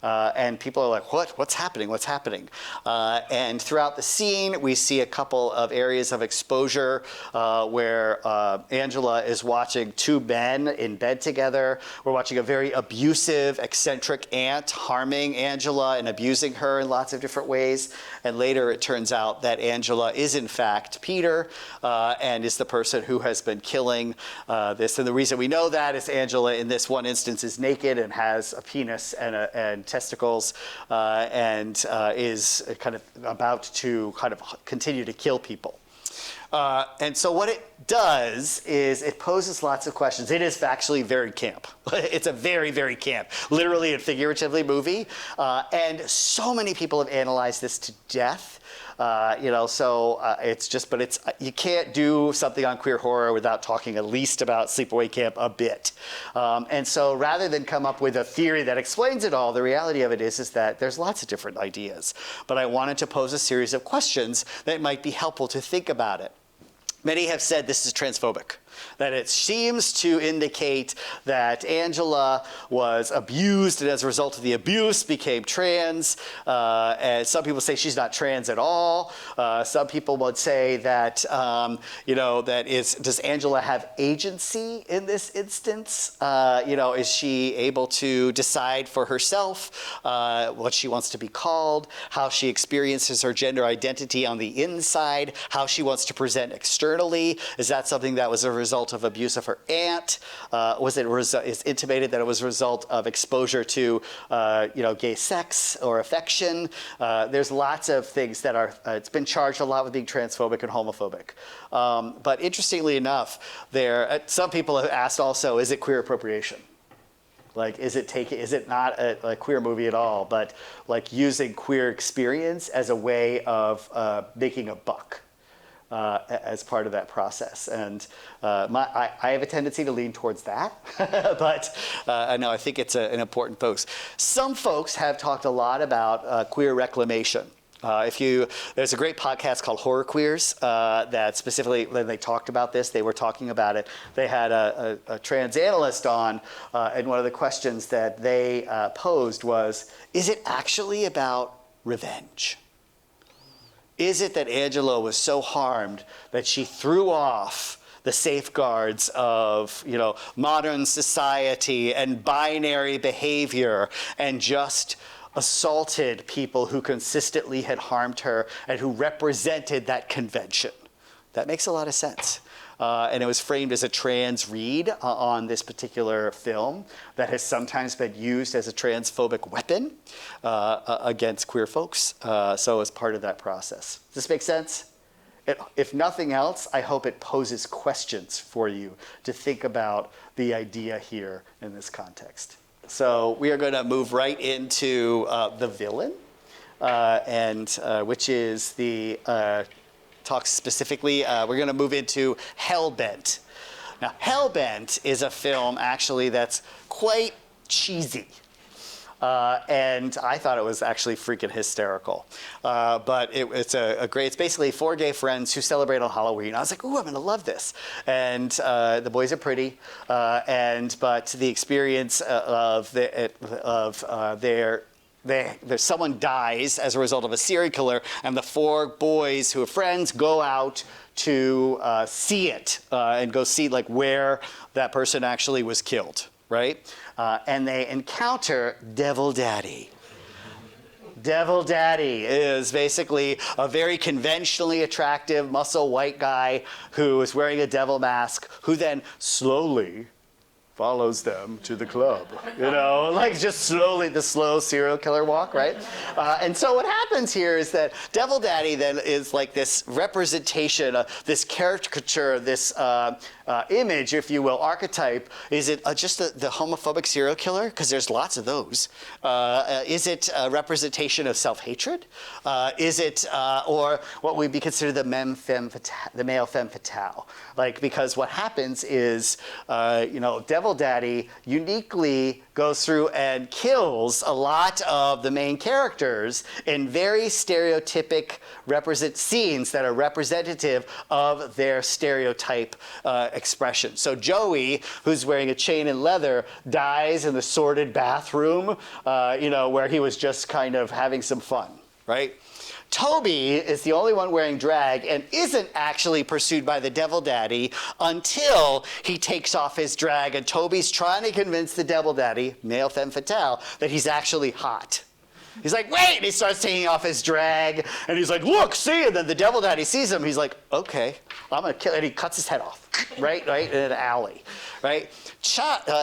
And people are like, what's happening? What's happening? And throughout the scene, we see a couple of areas of exposure where Angela is watching 2 men in bed together. We're watching a very abusive, eccentric aunt harming Angela and abusing her in lots of different ways. And later it turns out that Angela is in fact Peter and is the person who has been killing this. And the reason we know that is Angela in this one instance is naked and has a penis and testicles and is kind of about to kind of continue to kill people. And so what it does is it poses lots of questions. It is actually very camp. It's a very, very camp, literally and figuratively movie. And so many people have analyzed this to death. It's just, but you can't do something on queer horror without talking at least about Sleepaway Camp a bit. And so rather than come up with a theory that explains it all, the reality of it is that there's lots of different ideas. But I wanted to pose a series of questions that might be helpful to think about it. Many have said this is transphobic. that it seems to indicate that Angela was abused, and as a result of the abuse became trans. And some people say she's not trans at all. Some people would say that, does Angela have agency in this instance? Is she able to decide for herself what she wants to be called, how she experiences her gender identity on the inside, how she wants to present externally? Is that something that was a result of abuse of her aunt? It's intimated that it was a result of exposure to, gay sex or affection. There's lots of things that are, it's been charged a lot with being transphobic and homophobic. But interestingly enough, some people have asked also, is it queer appropriation? Like, is it not a queer movie at all, but like using queer experience as a way of making a buck as part of that process? And I have a tendency to lean towards that, but I think it's an important focus. Some folks have talked a lot about queer reclamation. There's a great podcast called Horror Queers that specifically, when they talked about this, they were talking about it. They had a trans analyst on, and one of the questions that they posed was, is it actually about revenge? Is it that Angela was so harmed that she threw off the safeguards of, modern society and binary behavior and just assaulted people who consistently had harmed her and who represented that convention? That makes a lot of sense. And it was framed as a trans read on this particular film that has sometimes been used as a transphobic weapon against queer folks. So as part of that process. Does this make sense? If nothing else, I hope it poses questions for you to think about the idea here in this context. So we are going to move right into the villain, which is talks specifically, we're going to move into Hellbent. Now, Hellbent is a film actually that's quite cheesy. And I thought it was actually freaking hysterical. But it's basically 4 gay friends who celebrate on Halloween. I was like, ooh, I'm gonna love this. And the boys are pretty, but the experience someone dies as a result of a serial killer, and the 4 boys who are friends go out to see it and go see like where that person actually was killed, right? And they encounter Devil Daddy. Devil Daddy is basically a very conventionally attractive muscle white guy who is wearing a devil mask, who then slowly follows them to the club, like just slowly, the slow serial killer walk, right? And so what happens here is that Devil Daddy then is like this representation, this caricature, this image, if you will, archetype. Is it just the homophobic serial killer? Because there's lots of those. Is it a representation of self-hatred? Is it, or what would be considered the male femme fatale? Like, because what happens is, Devil Daddy uniquely goes through and kills a lot of the main characters in very stereotypic scenes that are representative of their stereotype expression. So Joey, who's wearing a chain and leather, dies in the sordid bathroom, where he was just kind of having some fun, right? Toby is the only one wearing drag and isn't actually pursued by the Devil Daddy until he takes off his drag, and Toby's trying to convince the Devil Daddy, male femme fatale, that he's actually hot. He's like, wait, and he starts taking off his drag, and he's like, look, see, and then the Devil Daddy sees him, he's like, okay, I'm gonna kill, and he cuts his head off, right, in an alley, right? Chaz,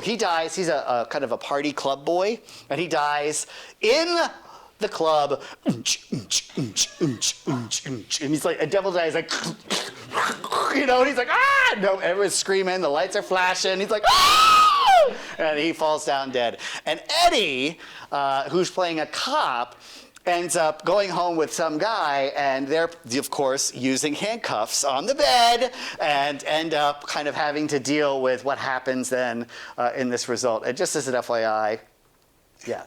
he dies, he's a kind of a party club boy, and he dies in the club, and he's like, a Devil Daddy's like, and he's like, ah, no, everyone's screaming, the lights are flashing, he's like, ah! And he falls down dead. And Eddie, who's playing a cop, ends up going home with some guy, and they're, of course, using handcuffs on the bed, and end up kind of having to deal with what happens then in this result. And just as an FYI, yeah.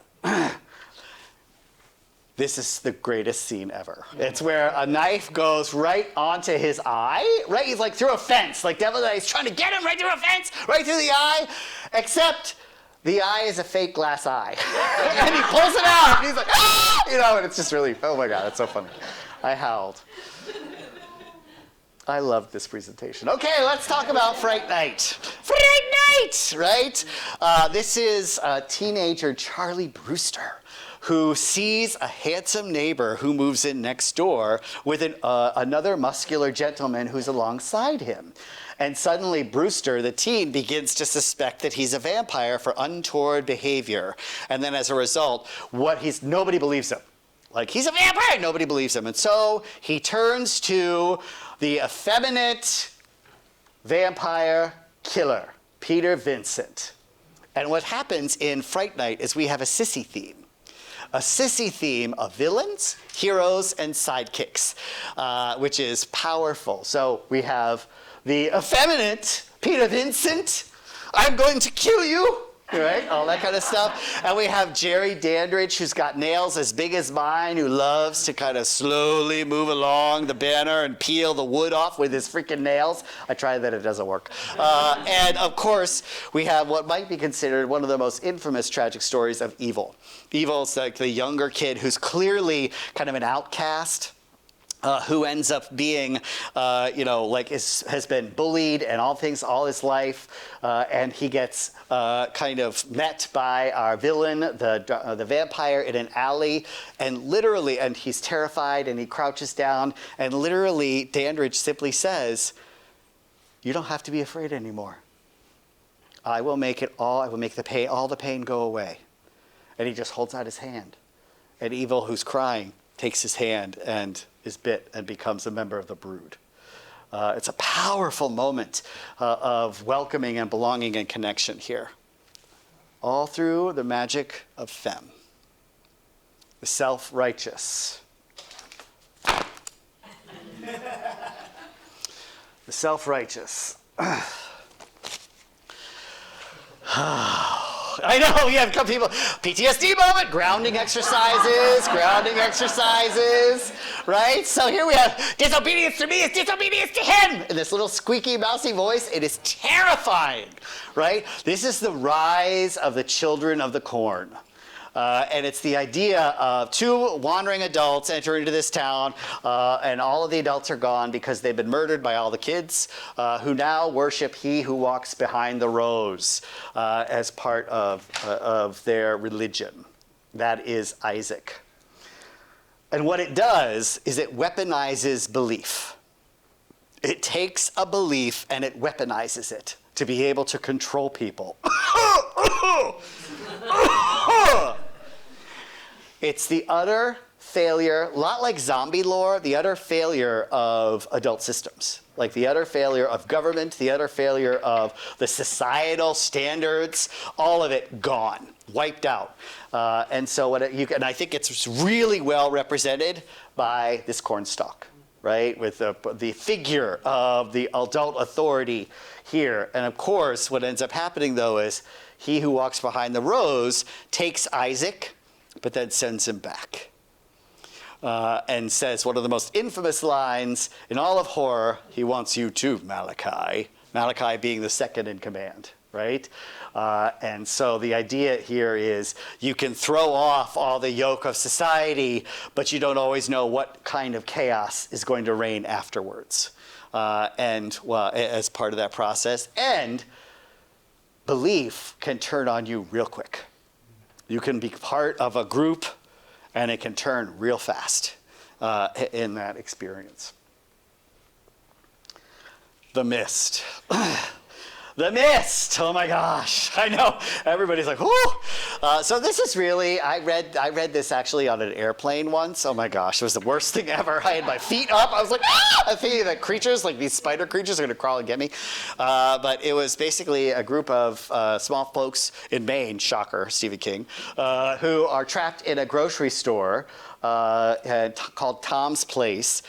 This is the greatest scene ever. It's where a knife goes right onto his eye, right? He's like through a fence, like Devil Knight. He's trying to get him right through a fence, right through the eye, except the eye is a fake glass eye. And he pulls it out, and he's like, ah! You know, and it's just really, oh my God, it's so funny. I howled. I loved this presentation. Okay, let's talk about Fright Night. Fright Night, right? This is teenager Charlie Brewster, who sees a handsome neighbor who moves in next door with another muscular gentleman who's alongside him. And suddenly Brewster, the teen, begins to suspect that he's a vampire for untoward behavior. And then as a result, nobody believes him. Like, he's a vampire, nobody believes him. And so he turns to the effeminate vampire killer, Peter Vincent. And what happens in Fright Night is we have a sissy theme. A sissy theme of villains, heroes, and sidekicks, which is powerful. So we have the effeminate Peter Vincent, I'm going to kill you, right? All that kind of stuff. And we have Jerry Dandridge, who's got nails as big as mine, who loves to kind of slowly move along the banner and peel the wood off with his freaking nails. I tried that, it doesn't work. And of course, we have what might be considered one of the most infamous tragic stories of evil. Evil's like the younger kid who's clearly kind of an outcast. Who ends up being, has been bullied and all his life, and he gets kind of met by our villain, the vampire, in an alley, and he's terrified, and he crouches down, and literally, Dandridge simply says, "You don't have to be afraid anymore. I will make all the pain go away." And he just holds out his hand, and Evil, who's crying, takes his hand and is bit and becomes a member of the brood. It's a powerful moment of welcoming and belonging and connection here. All through the magic of femme. The self-righteous. The self-righteous. I know, we have people, PTSD moment, grounding exercises, right? So here we have, disobedience to me is disobedience to him, in this little squeaky, mousy voice. It is terrifying, right? This is the rise of the children of the corn. And it's the idea of two wandering adults enter into this town, and all of the adults are gone because they've been murdered by all the kids, who now worship he who walks behind the rose as part of their religion. That is Isaac. And what it does is it weaponizes belief. It takes a belief and it weaponizes it to be able to control people. It's the utter failure, a lot like zombie lore, the utter failure of adult systems. Like the utter failure of government, the utter failure of the societal standards, all of it gone, wiped out. And I think it's really well represented by this cornstalk, right? With the figure of the adult authority here. And of course, what ends up happening though is he who walks behind the rose takes Isaac, but then sends him back. And says one of the most infamous lines in all of horror, "He wants you too, Malachi." Malachi being the second in command, right? And so the idea here is you can throw off all the yoke of society, but you don't always know what kind of chaos is going to reign afterwards. As part of that process. And belief can turn on you real quick. You can be part of a group, and it can turn real fast in that experience. The Mist. The Mist! Oh my gosh, I know. Everybody's like, whoo! So this is really, I read this actually on an airplane once. Oh my gosh, it was the worst thing ever. I had my feet up. I was like, ah! I think that creatures, like these spider creatures, are gonna crawl and get me. But it was basically a group of small folks in Maine, shocker, Stephen King, who are trapped in a grocery store called Tom's Place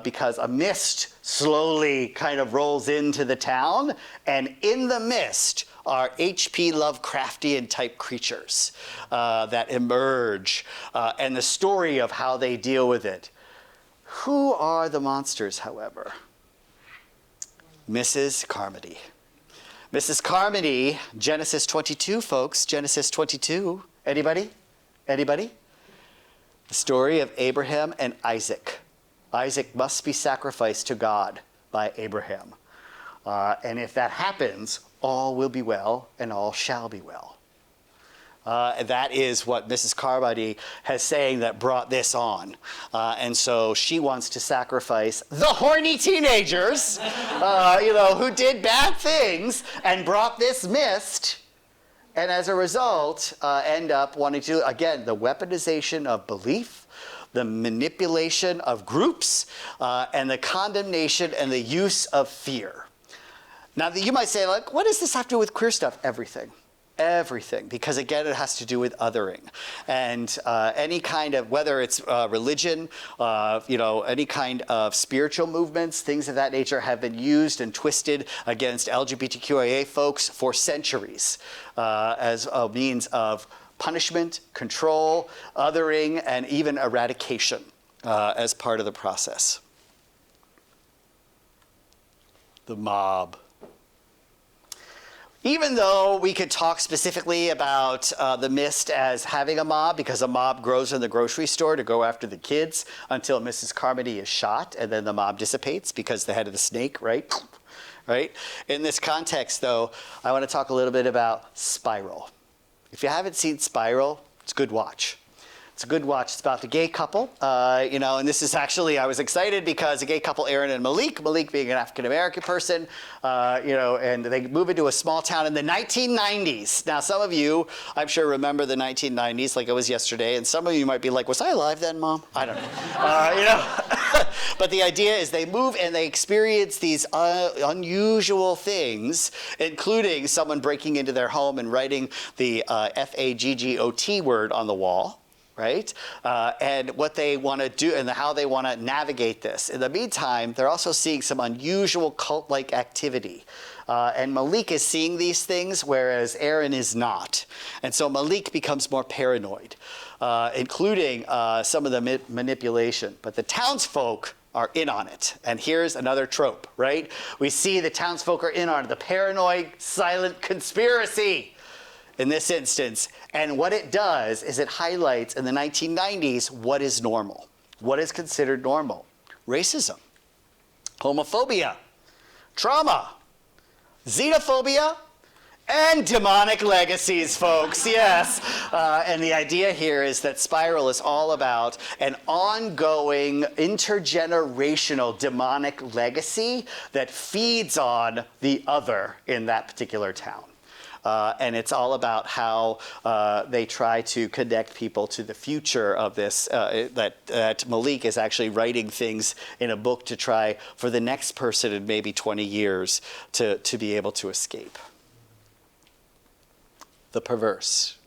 because a mist slowly kind of rolls into the town, and in the mist are H.P. Lovecraftian type creatures that emerge, and the story of how they deal with it. Who are the monsters, however? Mrs. Carmody. Mrs. Carmody, Genesis 22, folks. Genesis 22. Anybody? Anybody? The story of Abraham and Isaac. Isaac must be sacrificed to God by Abraham. And if that happens, all will be well and all shall be well. That is what Mrs. Carmody has saying that brought this on. And so she wants to sacrifice the horny teenagers, who did bad things and brought this mist. And as a result, end up wanting to do, again, the weaponization of belief, the manipulation of groups, and the condemnation and the use of fear. Now, you might say, like, what does this have to do with queer stuff? Everything. Everything, because again, it has to do with othering, and any kind of, whether it's religion, any kind of spiritual movements, things of that nature have been used and twisted against LGBTQIA folks for centuries as a means of punishment, control, othering, and even eradication as part of the process. The mob. Even though we could talk specifically about the mist as having a mob, because a mob grows in the grocery store to go after the kids until Mrs. Carmody is shot, and then the mob dissipates because the head of the snake, right? Right? In this context, though, I want to talk a little bit about Spiral. If you haven't seen Spiral, it's a good watch. It's a good watch. It's about the gay couple, and this is actually, I was excited because a gay couple, Aaron and Malik being an African-American person, and they move into a small town in the 1990s. Now, some of you, I'm sure, remember the 1990s like it was yesterday, and some of you might be like, was I alive then, Mom? I don't know. But the idea is they move and they experience these unusual things, including someone breaking into their home and writing the F-A-G-G-O-T word on the wall. Right? And what they want to do and how they want to navigate this. In the meantime, they're also seeing some unusual cult-like activity. And Malik is seeing these things, whereas Aaron is not. And so Malik becomes more paranoid, including some of the manipulation. But the townsfolk are in on it. And here's another trope, right? We see the townsfolk are in on it. The paranoid, silent conspiracy. In this instance, and what it does is it highlights in the 1990s what is normal, what is considered normal. Racism, homophobia, trauma, xenophobia, and demonic legacies, folks, yes. And the idea here is that Spiral is all about an ongoing intergenerational demonic legacy that feeds on the other in that particular town. And it's all about how they try to connect people to the future of this, that Malik is actually writing things in a book to try for the next person in maybe 20 years to be able to escape. The perverse.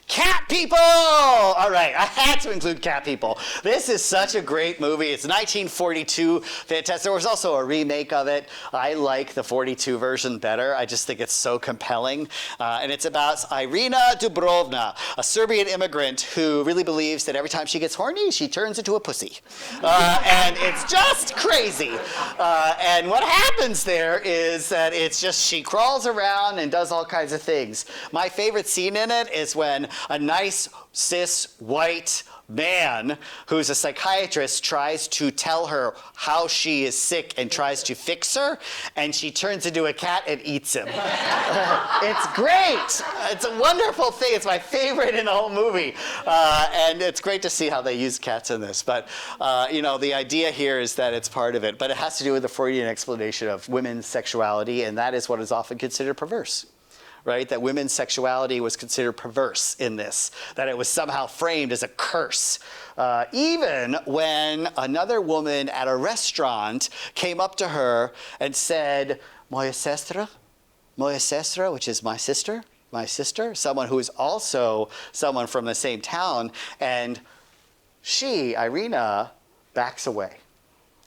Cat people! All right, I had to include cat people. This is such a great movie. It's 1942, fantastic. There was also a remake of it. I like the 42 version better. I just think it's so compelling. And it's about Irina Dubrovna, a Serbian immigrant who really believes that every time she gets horny, she turns into a pussy. And it's just crazy. And what happens there is that it's just she crawls around and does all kinds of things. My favorite scene in it is when a nice cis white man who's a psychiatrist tries to tell her how she is sick and tries to fix her, and she turns into a cat and eats him. It's great. It's a wonderful thing. It's my favorite in the whole movie. And it's great to see how they use cats in this. But, the idea here is that it's part of it. But it has to do with the Freudian explanation of women's sexuality, and that is what is often considered perverse. Right? That women's sexuality was considered perverse in this, that it was somehow framed as a curse. Even when another woman at a restaurant came up to her and said, moja sestra, which is my sister, my sister, someone who is also someone from the same town. And she, Irina, backs away.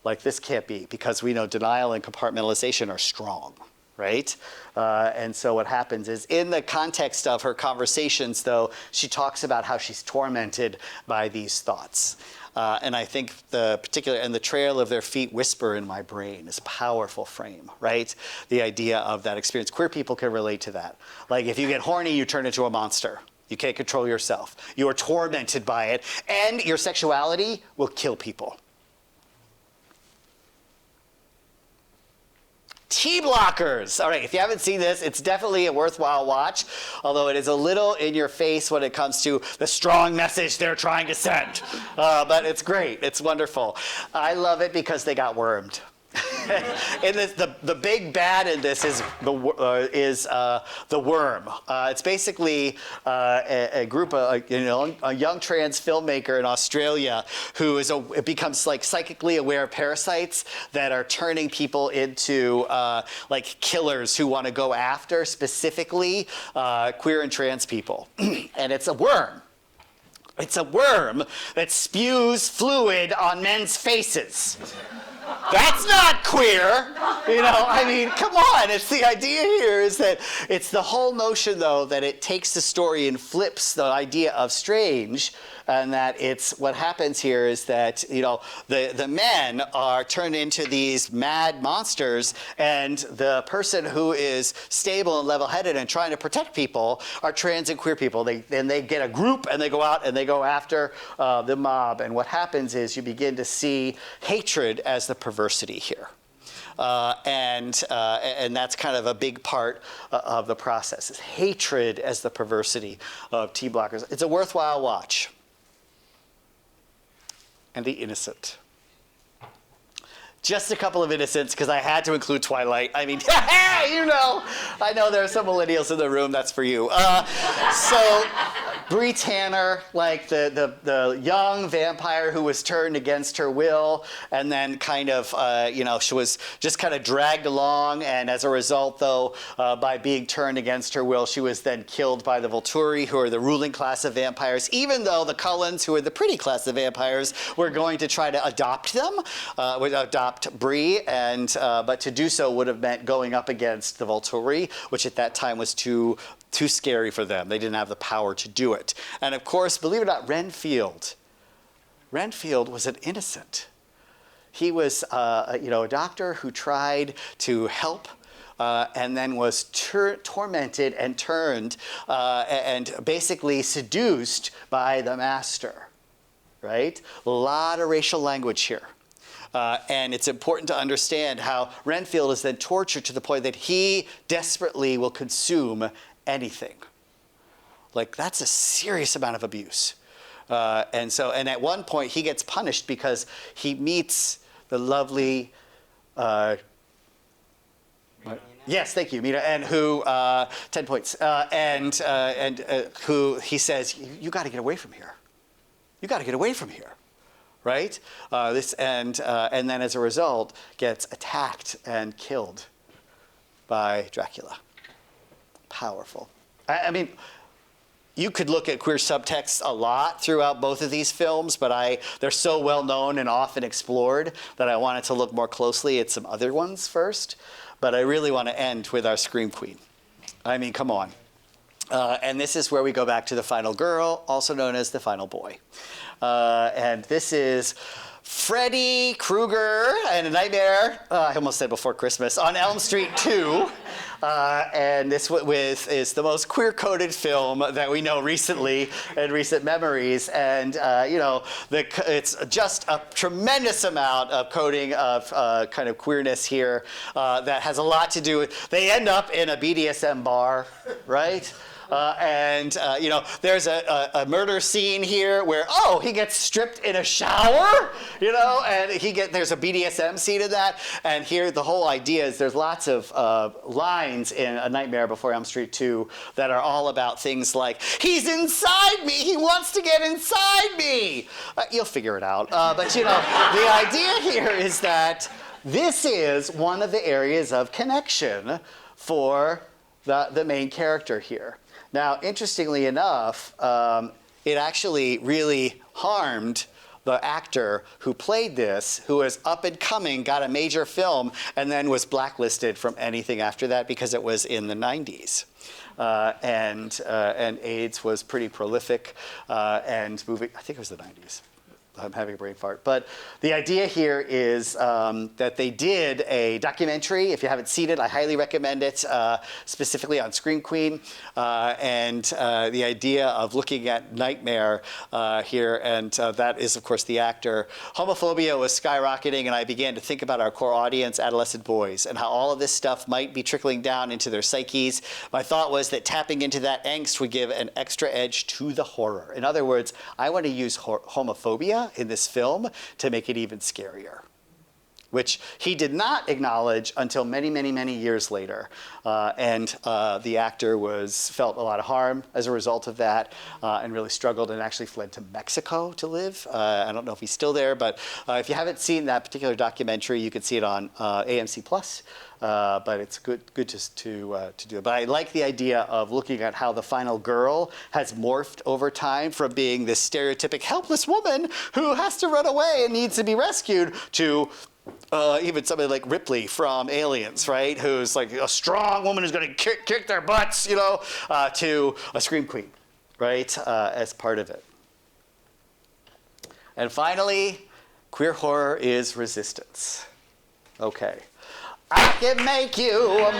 Like, this can't be, because we know denial and compartmentalization are strong, right? And so what happens is, in the context of her conversations, though, she talks about how she's tormented by these thoughts. And I think the trail of their feet whisper in my brain is a powerful frame, right? The idea of that experience. Queer people can relate to that. Like, if you get horny, you turn into a monster. You can't control yourself. You are tormented by it, and your sexuality will kill people. T-blockers. All right, if you haven't seen this, it's definitely a worthwhile watch, although it is a little in your face when it comes to the strong message they're trying to send. But it's great. It's wonderful. I love it because they got wormed. In this, the big bad in this is the worm. It's basically a group of a young trans filmmaker in Australia who becomes like psychically aware of parasites that are turning people into like killers who want to go after specifically queer and trans people. And it's a worm. It's a worm that spews fluid on men's faces. That's not queer. I mean, come on. It's the idea here is that it's the whole notion, though, that it takes the story and flips the idea of strange, and that it's what happens here is that, the men are turned into these mad monsters, and the person who is stable and level-headed and trying to protect people are trans and queer people. They get a group, and they go out and they go after the mob. And what happens is you begin to see hatred as the perversity here. And that's kind of a big part of the process, is hatred as the perversity of T-blockers. It's a worthwhile watch. And the innocent. Just a couple of innocents, because I had to include Twilight. I mean, I know there are some millennials in the room. That's for you. So, Bree Tanner, like the young vampire who was turned against her will, and then kind of, she was just kind of dragged along, and as a result, though, by being turned against her will, she was then killed by the Volturi, who are the ruling class of vampires, even though the Cullens, who are the pretty class of vampires, were going to try to adopt them, adopt Bree, but to do so would have meant going up against the Volturi, which at that time was too scary for them. They didn't have the power to do it. And of course, believe it or not, Renfield was an innocent. He was a doctor who tried to help and then was tormented and turned and basically seduced by the master, right? A lot of racial language here. And it's important to understand how Renfield is then tortured to the point that he desperately will consume anything. Like, that's a serious amount of abuse. And at one point he gets punished because he meets the lovely, yes, thank you, Mina, and who, 10 points, and who he says, you got to get away from here. You got to get away from here. Right? And then as a result gets attacked and killed by Dracula. Powerful. I mean, you could look at queer subtext a lot throughout both of these films, but they're so well known and often explored that I wanted to look more closely at some other ones first. But I really want to end with our Scream Queen. I mean, come on. And this is where we go back to the final girl, also known as the final boy. And this is Freddy Krueger and A Nightmare, I almost said Before Christmas, on Elm Street 2. And this is the most queer-coded film that we know recently in recent memories. And, it's just a tremendous amount of coding of kind of queerness here that has a lot to do with, they end up in a BDSM bar, right? There's a murder scene here where, he gets stripped in a shower, and there's a BDSM scene in that. And here the whole idea is there's lots of lines in A Nightmare Before Elm Street 2 that are all about things like, he's inside me, he wants to get inside me. You'll figure it out. But the idea here is that this is one of the areas of connection for the main character here. Now, interestingly enough, it actually really harmed the actor who played this, who was up and coming, got a major film, and then was blacklisted from anything after that because it was in the 90s. And AIDS was pretty prolific and moving, I think it was the 90s. I'm having a brain fart. But the idea here is that they did a documentary. If you haven't seen it, I highly recommend it, specifically on Scream Queen. And the idea of looking at Nightmare here, and that is, of course, the actor. Homophobia was skyrocketing, and I began to think about our core audience, adolescent boys, and how all of this stuff might be trickling down into their psyches. My thought was that tapping into that angst would give an extra edge to the horror. In other words, I want to use homophobia in this film to make it even scarier, which he did not acknowledge until many, many, many years later. And the actor felt a lot of harm as a result of that and really struggled and actually fled to Mexico to live. I don't know if he's still there, but if you haven't seen that particular documentary, you can see it on AMC Plus. But it's good just to do it. But I like the idea of looking at how the final girl has morphed over time from being this stereotypic helpless woman who has to run away and needs to be rescued to even somebody like Ripley from Aliens, right? Who's like a strong woman who's going to kick their butts, you know, to a Scream Queen, right? As part of it. And finally, queer horror is resistance. Okay. I can make you a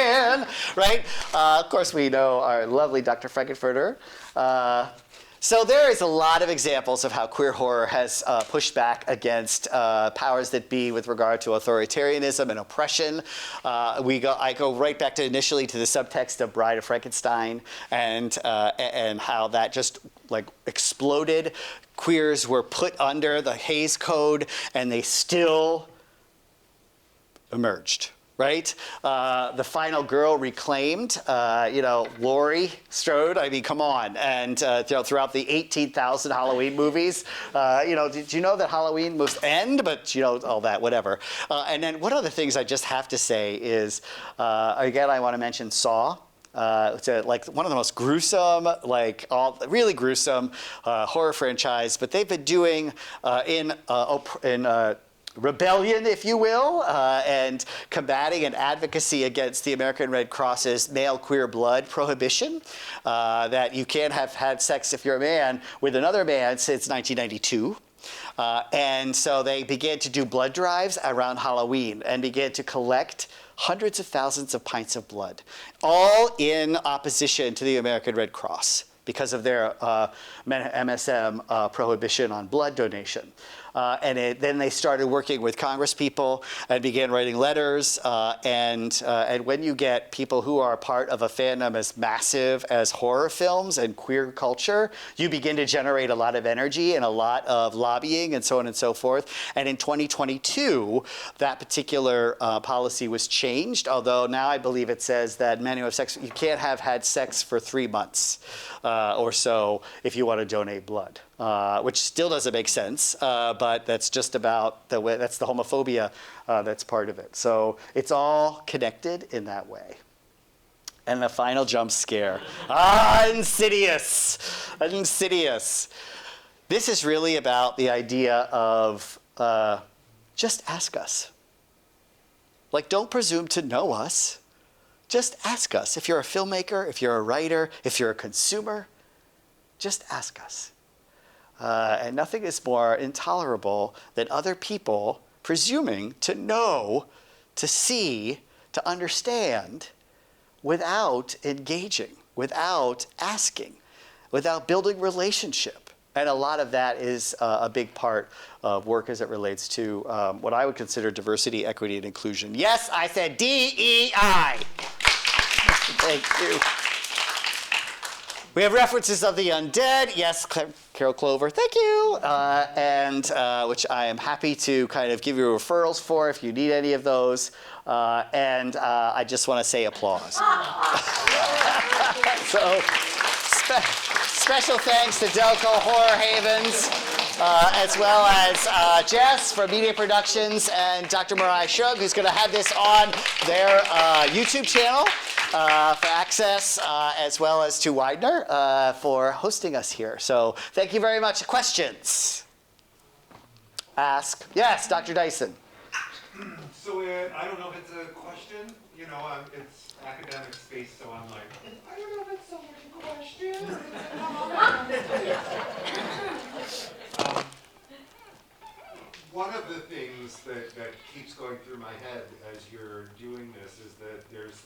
man, right? Of course, we know our lovely Dr. Frankenfurter. So there is a lot of examples of how queer horror has pushed back against powers that be with regard to authoritarianism and oppression. I go right back to initially to the subtext of Bride of Frankenstein and how that just like exploded. Queers were put under the Hays Code, and they still emerged, right? The final girl reclaimed, Laurie Strode, I mean, come on. And, throughout the 18,000 Halloween movies, did you know that Halloween must end? But, all that, whatever. And then one of the things I just have to say is, again, I want to mention Saw. It's one of the most gruesome, really gruesome horror franchise. But they've been doing in rebellion, if you will, and combating and advocacy against the American Red Cross's male queer blood prohibition, that you can't have had sex if you're a man with another man since 1992. And so they began to do blood drives around Halloween and began to collect hundreds of thousands of pints of blood, all in opposition to the American Red Cross because of their MSM prohibition on blood donation. Then they started working with Congress people and began writing letters. And when you get people who are part of a fandom as massive as horror films and queer culture, you begin to generate a lot of energy and a lot of lobbying and so on and so forth. And in 2022, that particular policy was changed, although now I believe it says that men who have sex, you can't have had sex for 3 months or so if you want to donate blood. Which still doesn't make sense, but that's just about the way, that's the homophobia that's part of it. So it's all connected in that way. And the final jump scare. Insidious. Insidious. This is really about the idea of just ask us. Like, don't presume to know us. Just ask us. If you're a filmmaker, if you're a writer, if you're a consumer, just ask us. And nothing is more intolerable than other people presuming to know, to see, to understand without engaging, without asking, without building relationship. And a lot of that is a big part of work as it relates to what I would consider diversity, equity, and inclusion. Yes, I said DEI. Thank you. We have references of the undead. Yes, Carol Clover, thank you. Which I am happy to kind of give you referrals for if you need any of those. I just want to say applause. So special thanks to Delco Horror Havens, as well as Jess from Media Productions and Dr. Mariah Shug, who's going to have this on their YouTube channel. for access, as well as to Widener for hosting us here. So thank you very much. Questions? Ask. Yes, Dr. Dyson. So I don't know if it's a question. You know, it's academic space, so I'm like, I don't know if it's so much a question. One of the things that keeps going through my head as you're doing this is that there's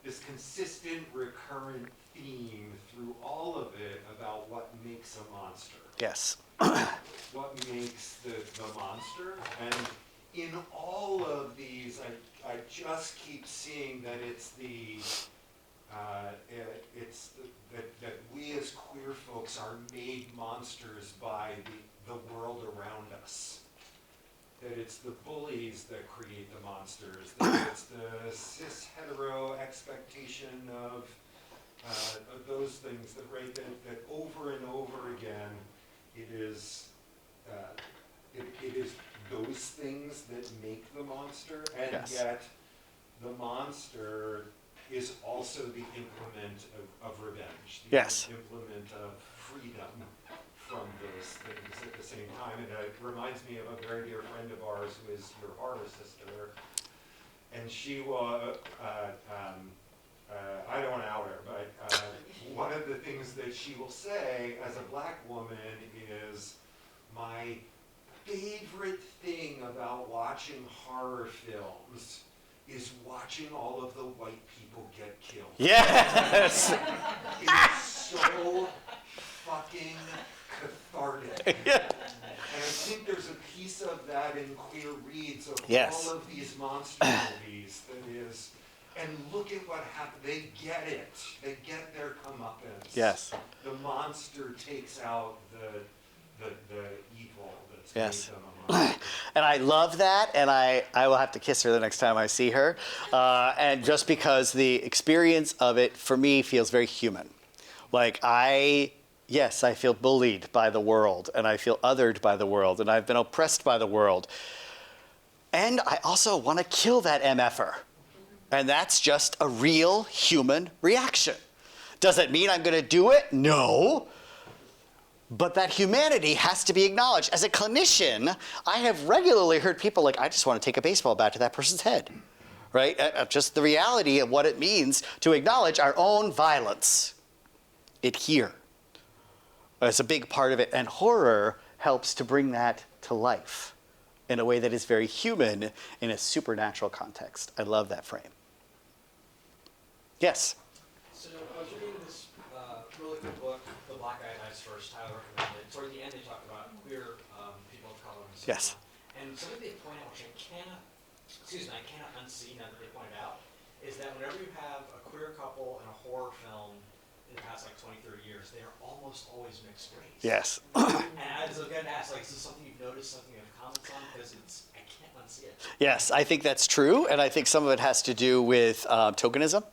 this consistent, recurrent theme through all of it about what makes a monster. Yes. What makes the monster. And in all of these, I just keep seeing that that we as queer folks are made monsters by the world around us. That it's the bullies that create the monsters. That it's the cis hetero expectation of those things that over and over again it is those things that make the monster, and Yes. yet the monster is also the implement of revenge, the Yes. implement of freedom from those things at the same time. And it reminds me of a very dear friend of ours who is your horror sister, and she was, I don't want to out her, but one of the things that she will say as a black woman is, my favorite thing about watching horror films is watching all of the white people get killed. Yes. It's so fucking cathartic. Yeah. And I think there's a piece of that in Queer Reads of Yes. all of these monster movies that is, and look at what happened. They get it. They get their comeuppance. Yes. The monster takes out the evil that's Yes. made them a monster. And I love that, and I will have to kiss her the next time I see her. And just because the experience of it, for me, feels very human. Like, yes, I feel bullied by the world, and I feel othered by the world, and I've been oppressed by the world. And I also want to kill that MFer. And that's just a real human reaction. Does it mean I'm going to do it? No. But that humanity has to be acknowledged. As a clinician, I have regularly heard people like, I just want to take a baseball bat to that person's head, right? Just the reality of what it means to acknowledge our own violence. It here. It's a big part of it. And horror helps to bring that to life in a way that is very human in a supernatural context. I love that frame. Yes? So I was reading this really good book, The Black Guy Dies First, highly recommend it. Toward the end they talk about queer people of color and so Yes. on. And something they point out, which I cannot unsee now that they pointed out, is that whenever you have a queer couple in a horror film in the past like 20, 30 years, they are almost always mixed race. Yes. And I was going to ask, like, is this something you've noticed, something you have comments on? Because I can't unsee it. Yes, I think that's true, and I think some of it has to do with tokenism.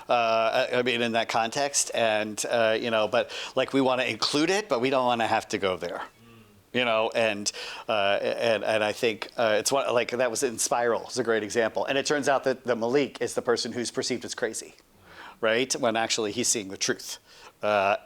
I mean, in that context, and but like we want to include it, but we don't want to have to go there, and I think it's one like that was in Spiral. It's a great example, and it turns out that Malik is the person who's perceived as crazy, right? When actually he's seeing the truth. So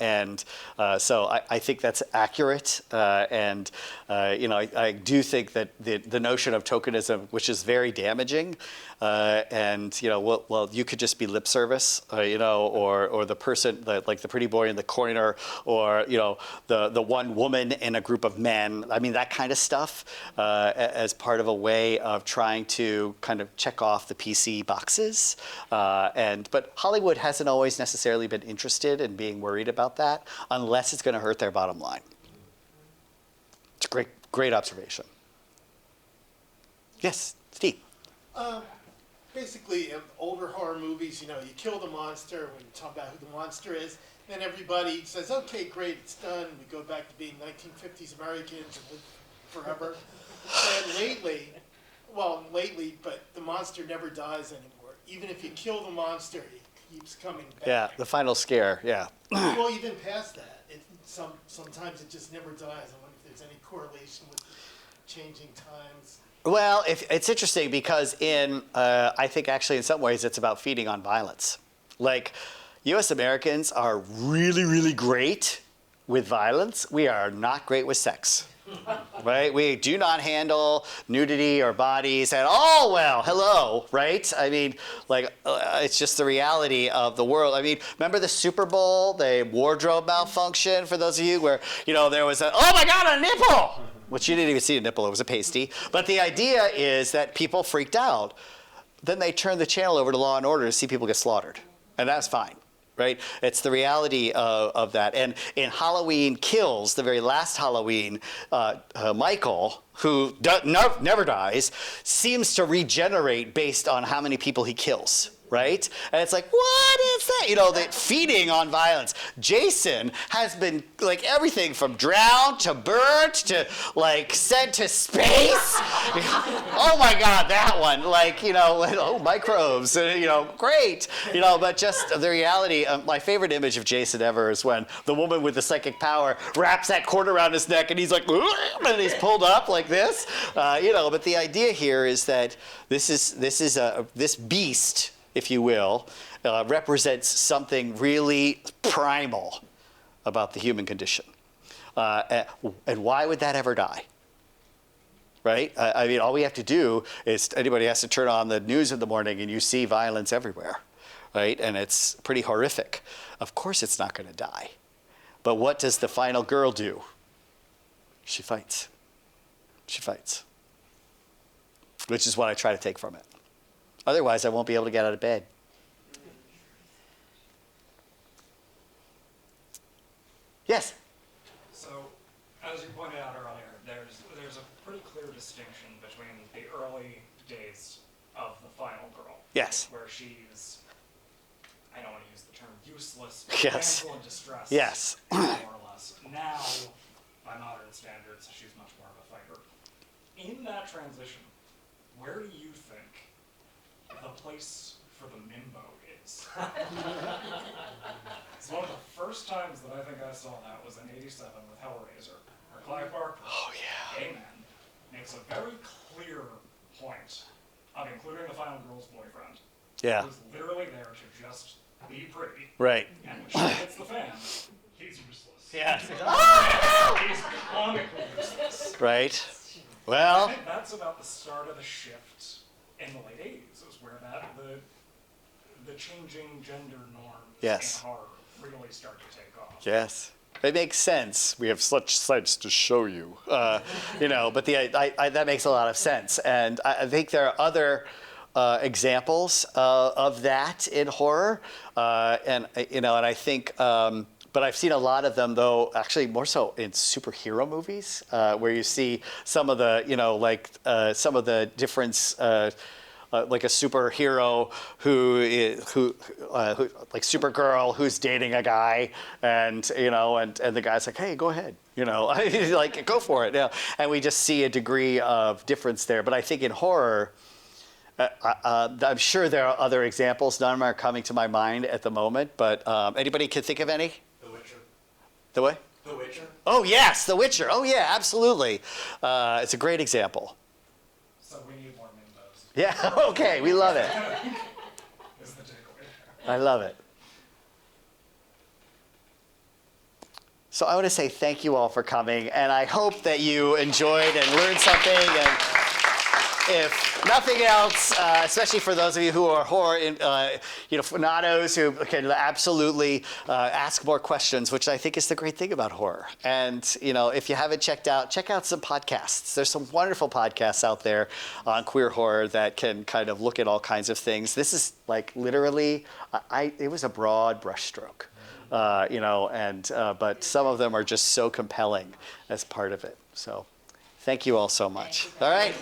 I think that's accurate, I do think that the notion of tokenism, which is very damaging, well, you could just be lip service, or the person, like the pretty boy in the corner, or the one woman in a group of men. I mean, that kind of stuff, as part of a way of trying to kind of check off the PC boxes, but Hollywood hasn't always necessarily been interested in being worried about that unless it's going to hurt their bottom line. It's a great observation. Yes, Steve. Basically, in older horror movies, you kill the monster when you talk about who the monster is, then everybody says, okay, great, it's done. We go back to being 1950s Americans and live forever. And lately, but the monster never dies anymore. Even if you kill the monster, he keeps coming back. Yeah, the final scare, yeah. Well, even past that, sometimes it just never dies. I wonder if there's any correlation with changing times. Well, it's interesting because I think actually in some ways it's about feeding on violence. Like, U.S. Americans are really, really great with violence. We are not great with sex. Right? We do not handle nudity or bodies at all well. Hello, right? I mean, like, it's just the reality of the world. I mean, remember the Super Bowl, the wardrobe malfunction, for those of you, where, you know, there was a, oh my God, a nipple! Which you didn't even see a nipple, it was a pasty. But the idea is that people freaked out. Then they turned the channel over to Law and Order to see people get slaughtered. And that's fine. Right? It's the reality of that. And in Halloween Kills, the very last Halloween, Michael, who never dies, seems to regenerate based on how many people he kills. Right? And it's like, what is that? You know, feeding on violence. Jason has been like everything from drowned to burnt to like sent to space. Oh my God, that one. Like, you know, oh, microbes, you know, great. You know, but just the reality, my favorite image of Jason ever is when the woman with the psychic power wraps that cord around his neck and he's like, and he's pulled up like this. You know, but the idea here is that this beast, if you will, represents something really primal about the human condition. And why would that ever die? Right? I mean, all we have to do is, anybody has to turn on the news in the morning and you see violence everywhere, right? And it's pretty horrific. Of course it's not going to die. But what does the final girl do? She fights. She fights. Which is what I try to take from it. Otherwise, I won't be able to get out of bed. Yes? So, as you pointed out earlier, there's a pretty clear distinction between the early days of the final girl. Yes. Where she's, I don't want to use the term useless, Yes. damsel in distress. Yes. More or less. Now, by modern standards, she's much more of a fighter. In that transition, where do you think the place for the Mimbo is? It's one of the first times that I think I saw that was in '87 with Hellraiser, where Clive Barker, Oh, yeah. gay man, makes a very clear point of including the final girl's boyfriend, Yeah. who's literally there to just be pretty, Right. and when she hits the fan, he's useless. Yes. He's comically useless. Right. I Well, think that's about the start of the shift in the late '80s, was where the changing gender norms Yes. in horror really start to take off. yes. It makes sense. We have such sights to show you. You know, but that makes a lot of sense. And I think there are other examples of that in horror. And, you know, and I think, but I've seen a lot of them, though, actually more so in superhero movies, where you see some of the, you know, like some of the difference, like a superhero who like Supergirl, who's dating a guy, and you know, and the guy's like, hey, go ahead, you know, like go for it, yeah. And we just see a degree of difference there. But I think in horror, I'm sure there are other examples. None of them are coming to my mind at the moment. But anybody can think of any? The Witcher. The what? The Witcher. Oh yes, The Witcher. Oh yeah, absolutely. It's a great example. So we need more Mimbos, Yeah. Okay, we love it. is the takeaway. I love it. So I want to say thank you all for coming, and I hope that you enjoyed and learned something. And if nothing else, especially for those of you who are horror, fanatos who can absolutely ask more questions, which I think is the great thing about horror. And you know, if you haven't check out some podcasts. There's some wonderful podcasts out there on queer horror that can kind of look at all kinds of things. This is like literally, it was a broad brushstroke. But some of them are just so compelling as part of it. So thank you all so much. All right.